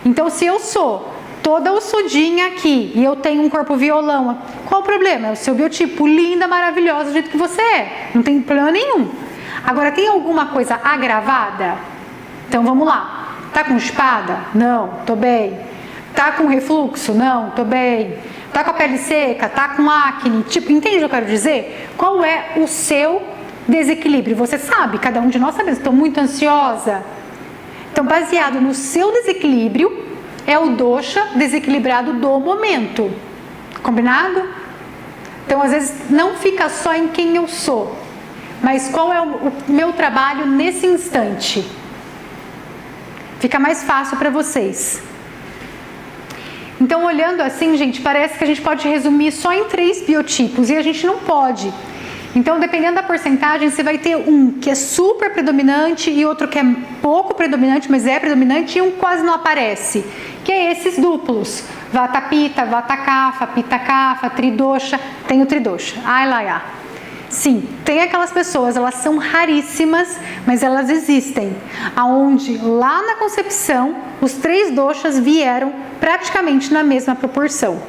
Então, se eu sou toda ossudinha aqui e eu tenho um corpo violão, qual o problema? É o seu biotipo, linda, maravilhosa, do jeito que você é. Não tem problema nenhum. Agora, tem alguma coisa agravada? Então, vamos lá. Tá com espada? Não, tô bem. Tá com refluxo? Não, tô bem. Tá com a pele seca? Tá com acne? Tipo, entende o que eu quero dizer? Qual é o seu desequilíbrio? Você sabe, cada um de nós sabe, estou muito ansiosa. Então, baseado no seu desequilíbrio, é o dosha desequilibrado do momento. Combinado? Então, às vezes, não fica só em quem eu sou, mas qual é o meu trabalho nesse instante. Fica mais fácil para vocês. Então, olhando assim, gente, parece que a gente pode resumir só em 3 biotipos e a gente não pode. Então, dependendo da porcentagem, você vai ter um que é super predominante e outro que é pouco predominante, mas é predominante, e um quase não aparece, que é esses duplos. Vata Pitta, Vata Kapha, Pitta Kapha, Tridosha, tem o Tridosha. Ai lá, ya. Sim, tem aquelas pessoas, elas são raríssimas, mas elas existem, aonde lá na concepção, os 3 doshas vieram praticamente na mesma proporção.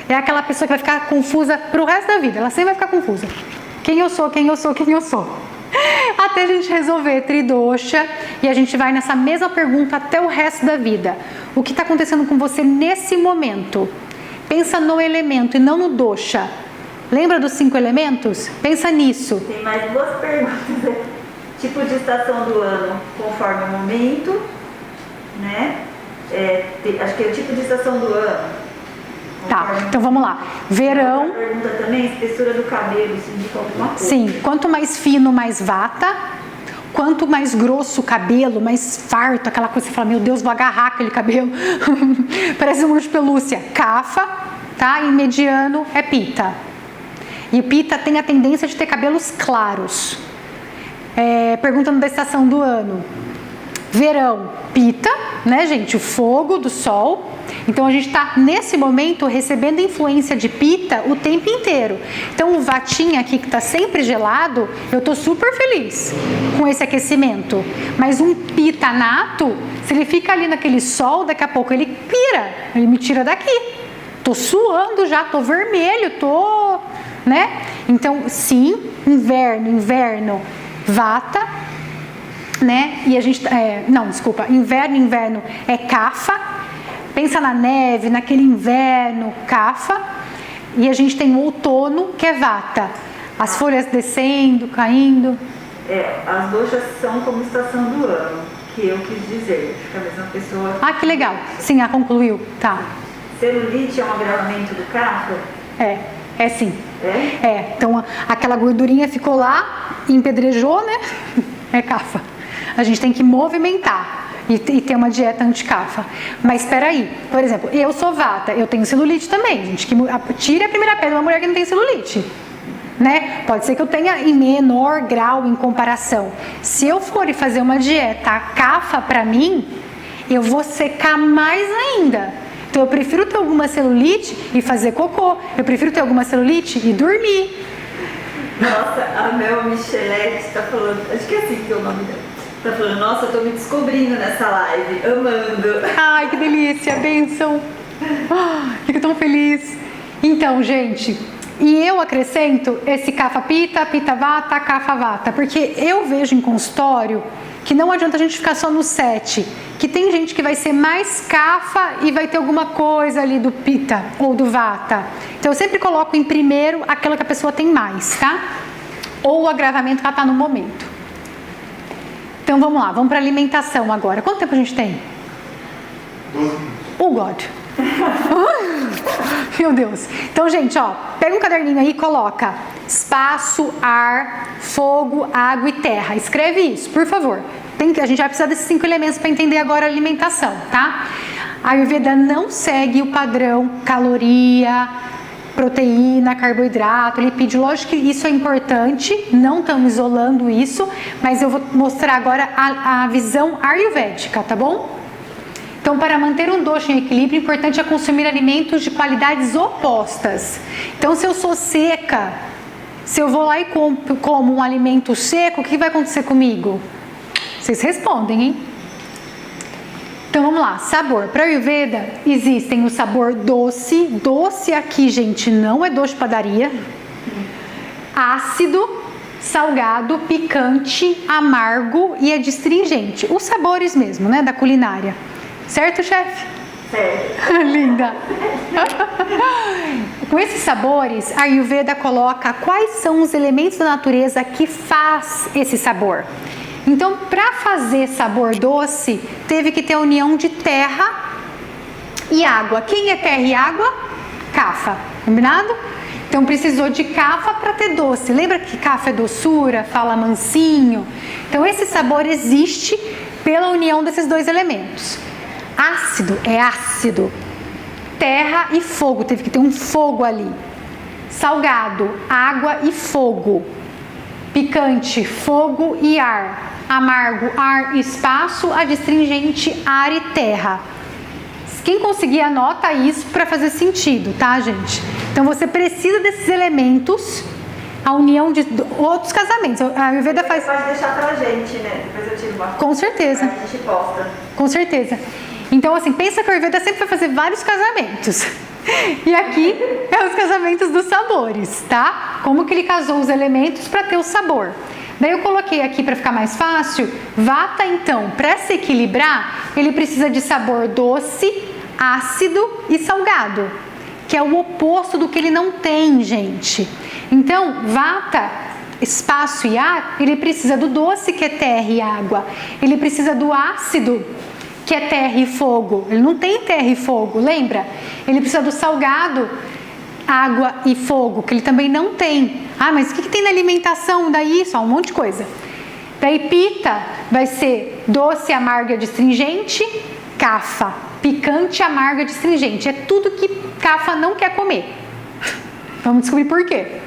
É aquela pessoa que vai ficar confusa pro resto da vida, ela sempre vai ficar confusa. Quem eu sou, quem eu sou, quem eu sou. Até a gente resolver Tridosha, e a gente vai nessa mesma pergunta até o resto da vida. O que está acontecendo com você nesse momento? Pensa no elemento e não no dosha. Lembra dos 5 elementos? Pensa nisso. Tem mais 2 perguntas. Tipo de estação do ano, conforme o momento, né? Acho que é o tipo de estação do ano. Tá, então vamos lá. Verão. Outra pergunta também, espessura do cabelo, se indica alguma coisa. Sim, quanto mais fino, mais vata. Quanto mais grosso o cabelo, mais farto, aquela coisa que você fala, meu Deus, vou agarrar aquele cabelo. Parece um urso de pelúcia. Kapha, tá? E mediano é Pitta. E o Pitta tem a tendência de ter cabelos claros. Perguntando da estação do ano. Verão, Pitta, né, gente? O fogo do sol. Então, a gente está, nesse momento, recebendo influência de Pitta o tempo inteiro. Então, o vatinha aqui, que está sempre gelado, eu estou super feliz com esse aquecimento. Mas um Pitta nato, se ele fica ali naquele sol, daqui a pouco ele pira, ele me tira daqui. Estou suando já, estou vermelho, estou... né? Então, sim, inverno, vata, né? E a gente... inverno é Kapha. Pensa na neve, naquele inverno, Kapha. E a gente tem o outono, que é vata. As folhas descendo, caindo. As doshas são como estação do ano, que eu quis dizer. Acho que a mesma pessoa... Ah, que legal. Sim, concluiu. Tá. Celulite é um agravamento do Kapha? É sim. Então, aquela gordurinha ficou lá, empedrejou, né? É Kapha. A gente tem que movimentar. E ter uma dieta anti-Kapha. Mas espera aí, por exemplo, eu sou vata, eu tenho celulite também, gente, tire a primeira pedra de uma mulher que não tem celulite, né? Pode ser que eu tenha em menor grau em comparação. Se eu for fazer uma dieta Kapha para mim, eu vou secar mais ainda. Então eu prefiro ter alguma celulite e fazer cocô, eu prefiro ter alguma celulite e dormir. Nossa, a Mel Michelete tá falando, acho que é assim que é o nome dela. Tá falando, nossa, eu tô me descobrindo nessa live, amando. Ai, que delícia, bênção. Fico tão feliz. Então, gente, e eu acrescento esse Kapha Pitta, Pitta Vata, Kapha Vata, porque eu vejo em consultório que não adianta a gente ficar só no 7, que tem gente que vai ser mais Kapha e vai ter alguma coisa ali do Pitta ou do Vata. Então, eu sempre coloco em primeiro aquela que a pessoa tem mais, tá? Ou o agravamento que ela tá no momento. Então vamos lá, vamos para alimentação agora. Quanto tempo a gente tem? 12 minutos. Oh God, Meu Deus. Então, gente, ó, pega um caderninho aí e coloca espaço, ar, fogo, água e terra. Escreve isso, por favor. A gente vai precisar desses 5 elementos para entender agora a alimentação, tá? A Ayurveda não segue o padrão caloria, proteína, carboidrato, lipídio. Lógico que isso é importante, não estamos isolando isso, mas eu vou mostrar agora a visão ayurvédica, tá bom? Então, para manter um dosha em equilíbrio, o importante é consumir alimentos de qualidades opostas. Então, se eu sou seca, se eu vou lá e como um alimento seco, o que vai acontecer comigo? Vocês respondem, hein? Então, vamos lá. Sabor. Para a Ayurveda, existem o sabor doce. Doce aqui, gente, não é doce de padaria. Ácido, salgado, picante, amargo e adstringente. Os sabores mesmo, né, da culinária. Certo, chefe? Certo. Linda! Com esses sabores, a Ayurveda coloca quais são os elementos da natureza que faz esse sabor. Então, para fazer sabor doce, teve que ter a união de terra e água. Quem é terra e água? Kapha, combinado? Então, precisou de Kapha para ter doce. Lembra que Kapha é doçura, fala mansinho? Então, esse sabor existe pela união desses 2 elementos. Ácido é ácido. Terra e fogo, teve que ter um fogo ali. Salgado, água e fogo. Picante, fogo e ar. Amargo, ar e espaço. Adstringente, ar e terra. Quem conseguir, anota isso para fazer sentido, tá, gente? Então, você precisa desses elementos, a união de outros casamentos. A Ayurveda faz... Pode deixar pra gente, né? Depois eu tiro uma foto. Com certeza. A gente posta. Com certeza. Então, assim, pensa que a Ayurveda sempre vai fazer vários casamentos. E aqui é os casamentos dos sabores, tá? Como que ele casou os elementos para ter o sabor. Daí eu coloquei aqui para ficar mais fácil. Vata, então, para se equilibrar, ele precisa de sabor doce, ácido e salgado, que é o oposto do que ele não tem, gente. Então, Vata, espaço e ar, ele precisa do doce, que é terra e água. Ele precisa do ácido, que é terra e fogo. Ele não tem terra e fogo, lembra? Ele precisa do salgado, água e fogo, que ele também não tem. Ah, mas o que tem na alimentação? Daí só um monte de coisa. Daí Pitta vai ser doce, amargo e adstringente. Kapha, picante, amargo e adstringente. É tudo que Kapha não quer comer. Vamos descobrir por quê.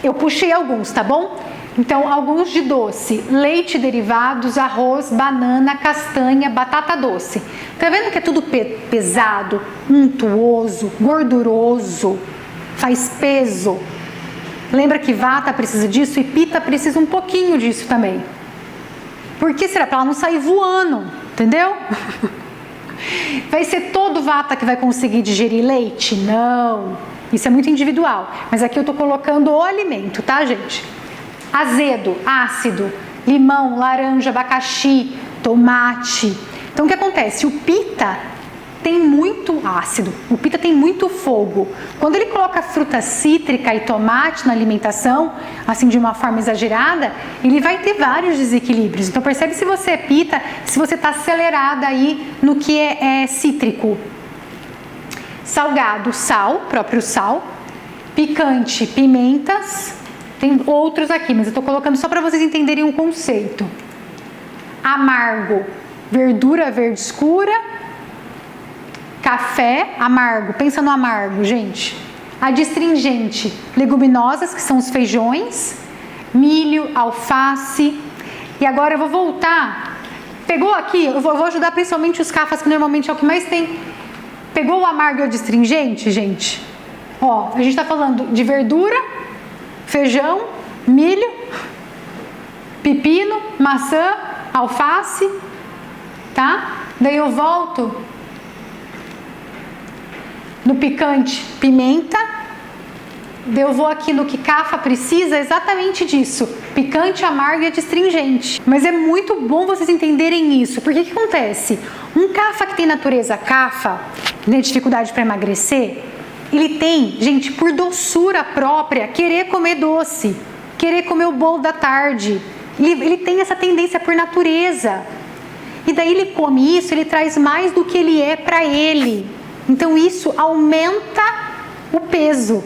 Eu puxei alguns, tá bom? Então, alguns de doce: leite, derivados, arroz, banana, castanha, batata doce. Tá vendo que é tudo pesado, untuoso, gorduroso, faz peso? Lembra que Vata precisa disso e Pitta precisa um pouquinho disso também. Por que será? Para ela não sair voando, entendeu? Vai ser todo Vata que vai conseguir digerir leite? Não. Isso é muito individual. Mas aqui eu tô colocando o alimento, tá, gente? Azedo, ácido, limão, laranja, abacaxi, tomate. Então, o que acontece? O Pitta tem muito ácido, o Pitta tem muito fogo. Quando ele coloca fruta cítrica e tomate na alimentação, assim de uma forma exagerada, ele vai ter vários desequilíbrios. Então, percebe se você é Pitta, se você está acelerada aí no que é cítrico. Salgado, sal, próprio sal. Picante, pimentas. Tem outros aqui, mas eu estou colocando só para vocês entenderem um conceito. Amargo, verdura verde escura. Café, amargo. Pensa no amargo, gente. Adstringente, leguminosas, que são os feijões. Milho, alface. E agora eu vou voltar. Pegou aqui, eu vou ajudar principalmente os Kaphas, que normalmente é o que mais tem. Pegou o amargo e o adstringente, gente? Ó, a gente está falando de verdura, feijão, milho, pepino, maçã, alface, tá? Daí eu volto no picante, pimenta. Daí eu vou aqui no que Kapha precisa, exatamente disso. Picante, amargo e adstringente. Mas é muito bom vocês entenderem isso. Porque o que acontece? Um Kapha que tem natureza Kapha, né, dificuldade para emagrecer, ele tem, gente, por doçura própria, querer comer doce, querer comer o bolo da tarde. Ele tem essa tendência por natureza. E daí ele come isso, ele traz mais do que ele é para ele. Então isso aumenta o peso.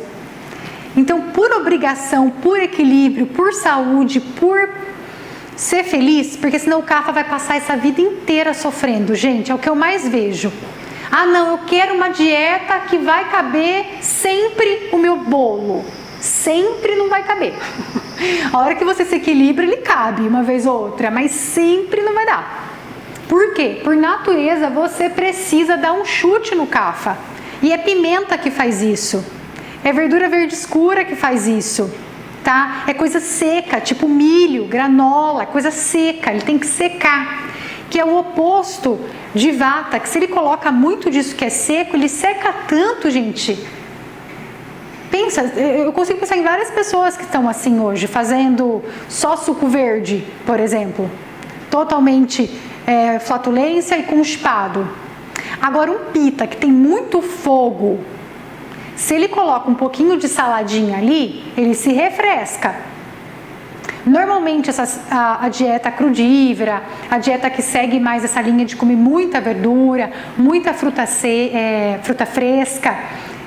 Então, por obrigação, por equilíbrio, por saúde, por ser feliz, porque senão o Kapha vai passar essa vida inteira sofrendo. Gente, é o que eu mais vejo. Ah, não, eu quero uma dieta que vai caber sempre o meu bolo. Sempre não vai caber. A hora que você se equilibra, ele cabe uma vez ou outra, mas sempre não vai dar. Por quê? Por natureza, você precisa dar um chute no Kapha. E é pimenta que faz isso. É verdura verde escura que faz isso, tá? É coisa seca, tipo milho, granola, coisa seca, ele tem que secar. Que é o oposto de Vata, que se ele coloca muito disso que é seco, ele seca tanto, gente. Pensa, eu consigo pensar em várias pessoas que estão assim hoje, fazendo só suco verde, por exemplo. Totalmente flatulência e constipado. Agora um Pitta que tem muito fogo, se ele coloca um pouquinho de saladinha ali, ele se refresca. Normalmente a dieta crudívora, a dieta que segue mais essa linha de comer muita verdura, muita fruta fresca,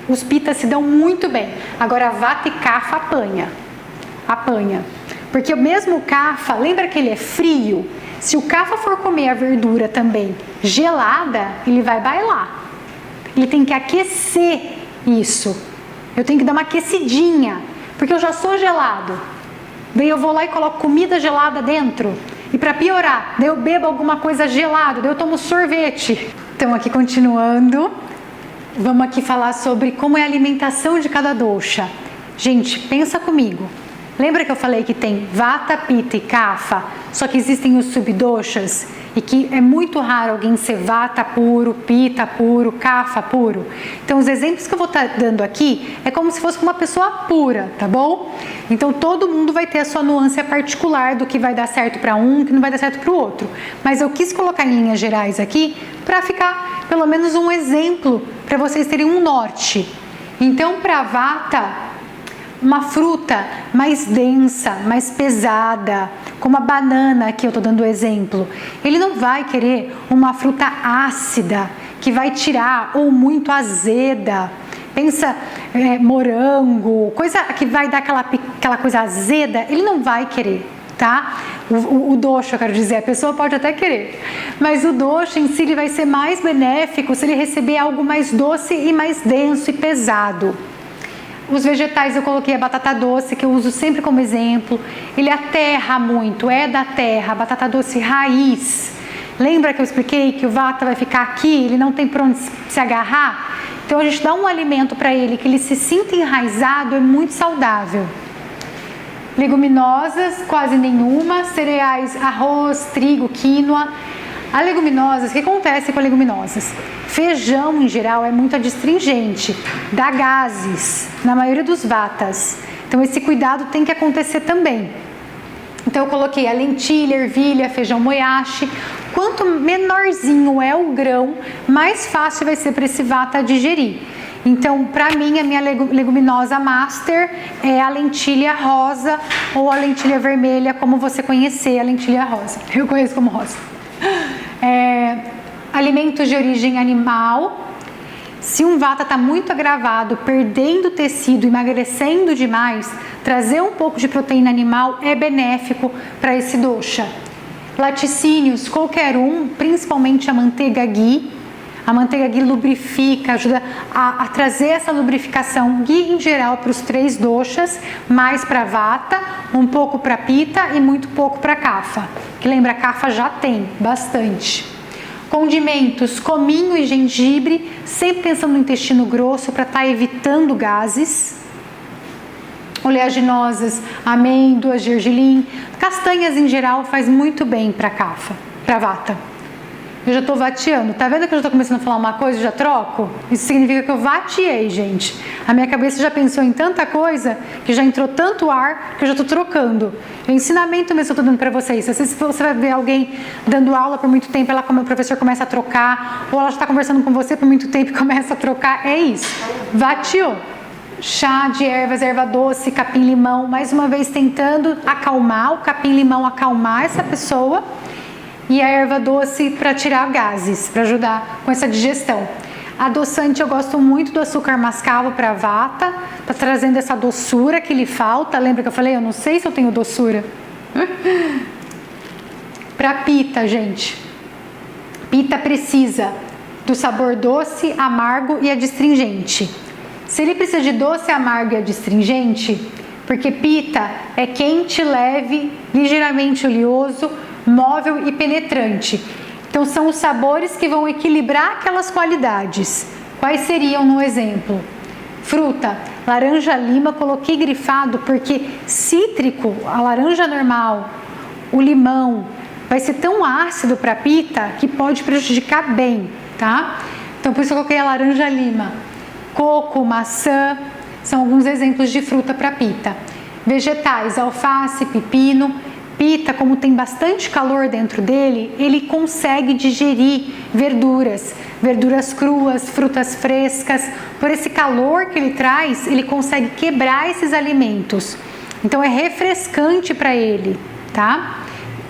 os Pittas se dão muito bem. Agora Vata e Kapha apanha. Porque o mesmo Kapha, lembra que ele é frio? Se o Kapha for comer a verdura também gelada, ele vai bailar. Ele tem que aquecer isso. Eu tenho que dar uma aquecidinha, porque eu já sou gelado. Daí eu vou lá e coloco comida gelada dentro. E para piorar, daí eu bebo alguma coisa gelada, daí eu tomo sorvete. Então aqui continuando, vamos aqui falar sobre como é a alimentação de cada dosha. Gente, pensa comigo. Lembra que eu falei que tem Vata, Pitta e Kapha, só que existem os subdoshas e que é muito raro alguém ser Vata puro, Pitta puro, Kapha puro. Então os exemplos que eu vou estar dando aqui é como se fosse uma pessoa pura, tá bom? Então todo mundo vai ter a sua nuance particular do que vai dar certo para um, que não vai dar certo para o outro. Mas eu quis colocar em linhas gerais aqui para ficar pelo menos um exemplo para vocês terem um norte. Então para Vata, uma fruta mais densa, mais pesada, como a banana, que eu estou dando exemplo. Ele não vai querer uma fruta ácida, que vai tirar, ou muito azeda. Pensa morango, coisa que vai dar aquela coisa azeda, ele não vai querer, tá? O dosha, eu quero dizer, a pessoa pode até querer, mas o dosha em si ele vai ser mais benéfico se ele receber algo mais doce e mais denso e pesado. Os vegetais eu coloquei a batata doce, que eu uso sempre como exemplo. Ele aterra muito, é da terra, batata doce raiz. Lembra que eu expliquei que o Vata vai ficar aqui, ele não tem para onde se agarrar? Então a gente dá um alimento para ele que ele se sinta enraizado, é muito saudável. Leguminosas, quase nenhuma. Cereais, arroz, trigo, quinoa. A leguminosas, o que acontece com as leguminosas? Feijão, em geral, é muito adstringente, dá gases, na maioria dos vatas. Então, esse cuidado tem que acontecer também. Então, eu coloquei a lentilha, ervilha, feijão moyashi. Quanto menorzinho é o grão, mais fácil vai ser para esse vata digerir. Então, para mim, a minha leguminosa master é a lentilha rosa ou a lentilha vermelha, como você conhecer a lentilha rosa. Eu conheço como rosa. Alimentos de origem animal. Se um vata está muito agravado, perdendo tecido, emagrecendo demais, trazer um pouco de proteína animal é benéfico para esse dosha. Laticínios, qualquer um, principalmente a manteiga ghee. A manteiga ghee lubrifica, ajuda a trazer essa lubrificação. Ghee em geral para os 3 doshas, mais para vata, um pouco para pitta e muito pouco para kapha. Que lembra, kapha já tem bastante. Condimentos, cominho e gengibre, sempre pensando no intestino grosso para estar evitando gases. Oleaginosas, amêndoas, gergelim, castanhas em geral faz muito bem para kapha, para vata. Eu já estou vateando, tá vendo que eu já estou começando a falar uma coisa e já troco? Isso significa que eu vateei, gente. A minha cabeça já pensou em tanta coisa, que já entrou tanto ar, que eu já estou trocando. O ensinamento mesmo que eu estou dando para vocês. Às vezes você vai ver alguém dando aula por muito tempo, o professor começa a trocar, ou ela já está conversando com você por muito tempo e começa a trocar, é isso. Vateou. Chá de ervas, erva doce, capim-limão, mais uma vez tentando acalmar, o capim-limão acalmar essa pessoa. e a erva doce para tirar gases, para ajudar com essa digestão. Adoçante, eu gosto muito do açúcar mascavo para vata, tá trazendo essa doçura que lhe falta. Lembra que eu falei, eu não sei se eu tenho doçura. Para pita, gente. Pita precisa do sabor doce, amargo e adstringente. Se ele precisa de doce, amargo e adstringente, porque pita é quente, leve, ligeiramente oleoso, móvel e penetrante. Então são os sabores que vão equilibrar aquelas qualidades. Quais seriam no exemplo? Fruta, laranja lima, coloquei grifado porque cítrico, a laranja normal, o limão, vai ser tão ácido para pita que pode prejudicar bem, tá? Então por isso eu coloquei a laranja lima. Coco, maçã, são alguns exemplos de fruta para pita. Vegetais, alface, pepino. Pita, como tem bastante calor dentro dele, ele consegue digerir verduras cruas, frutas frescas. Por esse calor que ele traz, ele consegue quebrar esses alimentos. Então é refrescante para ele, tá?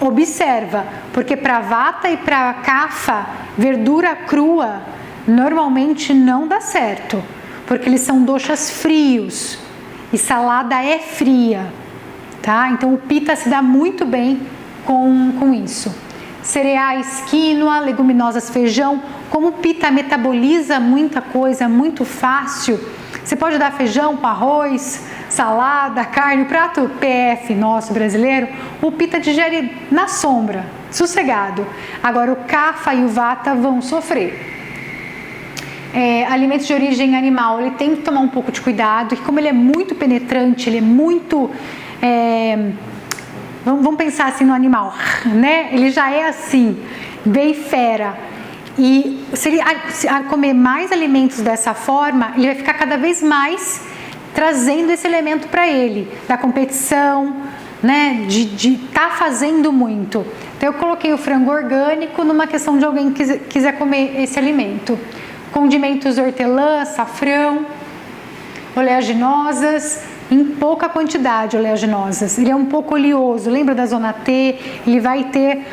Observa, porque para vata e para kapha, verdura crua normalmente não dá certo, porque eles são doshas frios e salada é fria. Tá? Então o pita se dá muito bem com isso. Cereais, quinoa, leguminosas, feijão. Como o pita metaboliza muita coisa, muito fácil, você pode dar feijão com arroz, salada, carne, o prato PF nosso brasileiro, o pita digere na sombra, sossegado. Agora o kapha e o vata vão sofrer. Alimentos de origem animal, ele tem que tomar um pouco de cuidado, que como ele é muito penetrante, ele é muito... vamos pensar assim no animal, né? Ele já é assim, bem fera. E se ele comer mais alimentos dessa forma, ele vai ficar cada vez mais trazendo esse elemento para ele, da competição, né? De estar fazendo muito. Então eu coloquei o frango orgânico numa questão de alguém que quiser comer esse alimento. Condimentos hortelã, açafrão, oleaginosas, em pouca quantidade oleaginosas. Ele é um pouco oleoso, lembra da zona T? Ele vai ter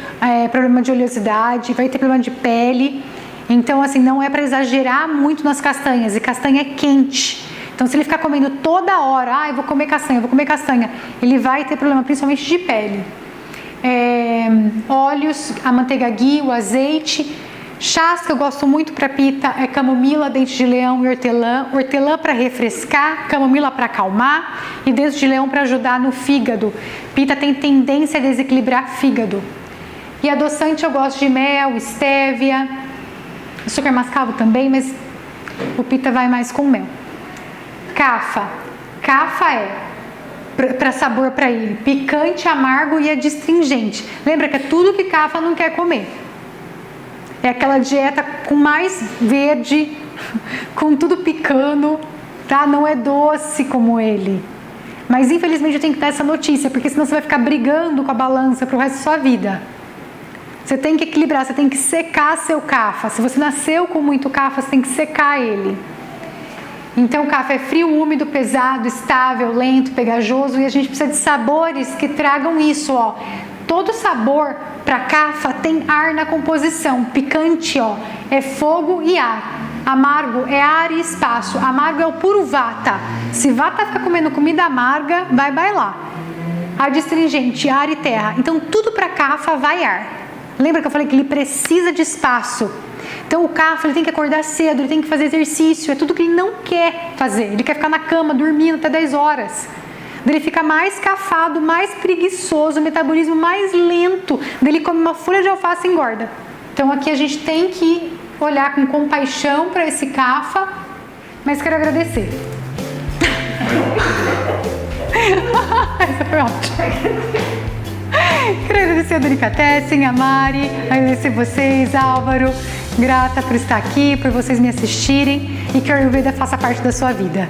problema de oleosidade, vai ter problema de pele. Então, assim, não é para exagerar muito nas castanhas, e castanha é quente. Então, se ele ficar comendo toda hora, eu vou comer castanha, ele vai ter problema principalmente de pele. Óleos, a manteiga ghee, o azeite. Chás que eu gosto muito para pita é camomila, dente de leão e hortelã. Hortelã para refrescar, camomila para acalmar e dente de leão para ajudar no fígado. Pita tem tendência a desequilibrar fígado. E adoçante eu gosto de mel, estévia, açúcar mascavo também, mas o pita vai mais com mel. Kapha para sabor para ele, picante, amargo e adstringente. Lembra que é tudo que kapha não quer comer. É aquela dieta com mais verde, com tudo picando, tá? Não é doce como ele. Mas infelizmente eu tenho que dar essa notícia, porque senão você vai ficar brigando com a balança pro resto da sua vida. Você tem que equilibrar, você tem que secar seu kapha. Se você nasceu com muito kapha, você tem que secar ele. Então o kapha é frio, úmido, pesado, estável, lento, pegajoso, e a gente precisa de sabores que tragam isso, ó. Todo sabor para kapha tem ar na composição. Picante, ó, é fogo e ar. Amargo é ar e espaço. Amargo é o puro vata. Se vata ficar comendo comida amarga, vai bailar. Adstringente, ar e terra. Então tudo para kapha vai ar. Lembra que eu falei que ele precisa de espaço? Então o kapha ele tem que acordar cedo, ele tem que fazer exercício. É tudo que ele não quer fazer. Ele quer ficar na cama dormindo até 10 horas. Ele fica mais cafado, mais preguiçoso, o metabolismo mais lento. Ele come uma folha de alface e engorda. Então aqui a gente tem que olhar com compaixão para esse kapha, mas quero agradecer. Essa foi ótima. Quero agradecer a Delicatessen, a Mari, agradecer vocês, Álvaro. Grata por estar aqui, por vocês me assistirem e que a Ayurveda faça parte da sua vida.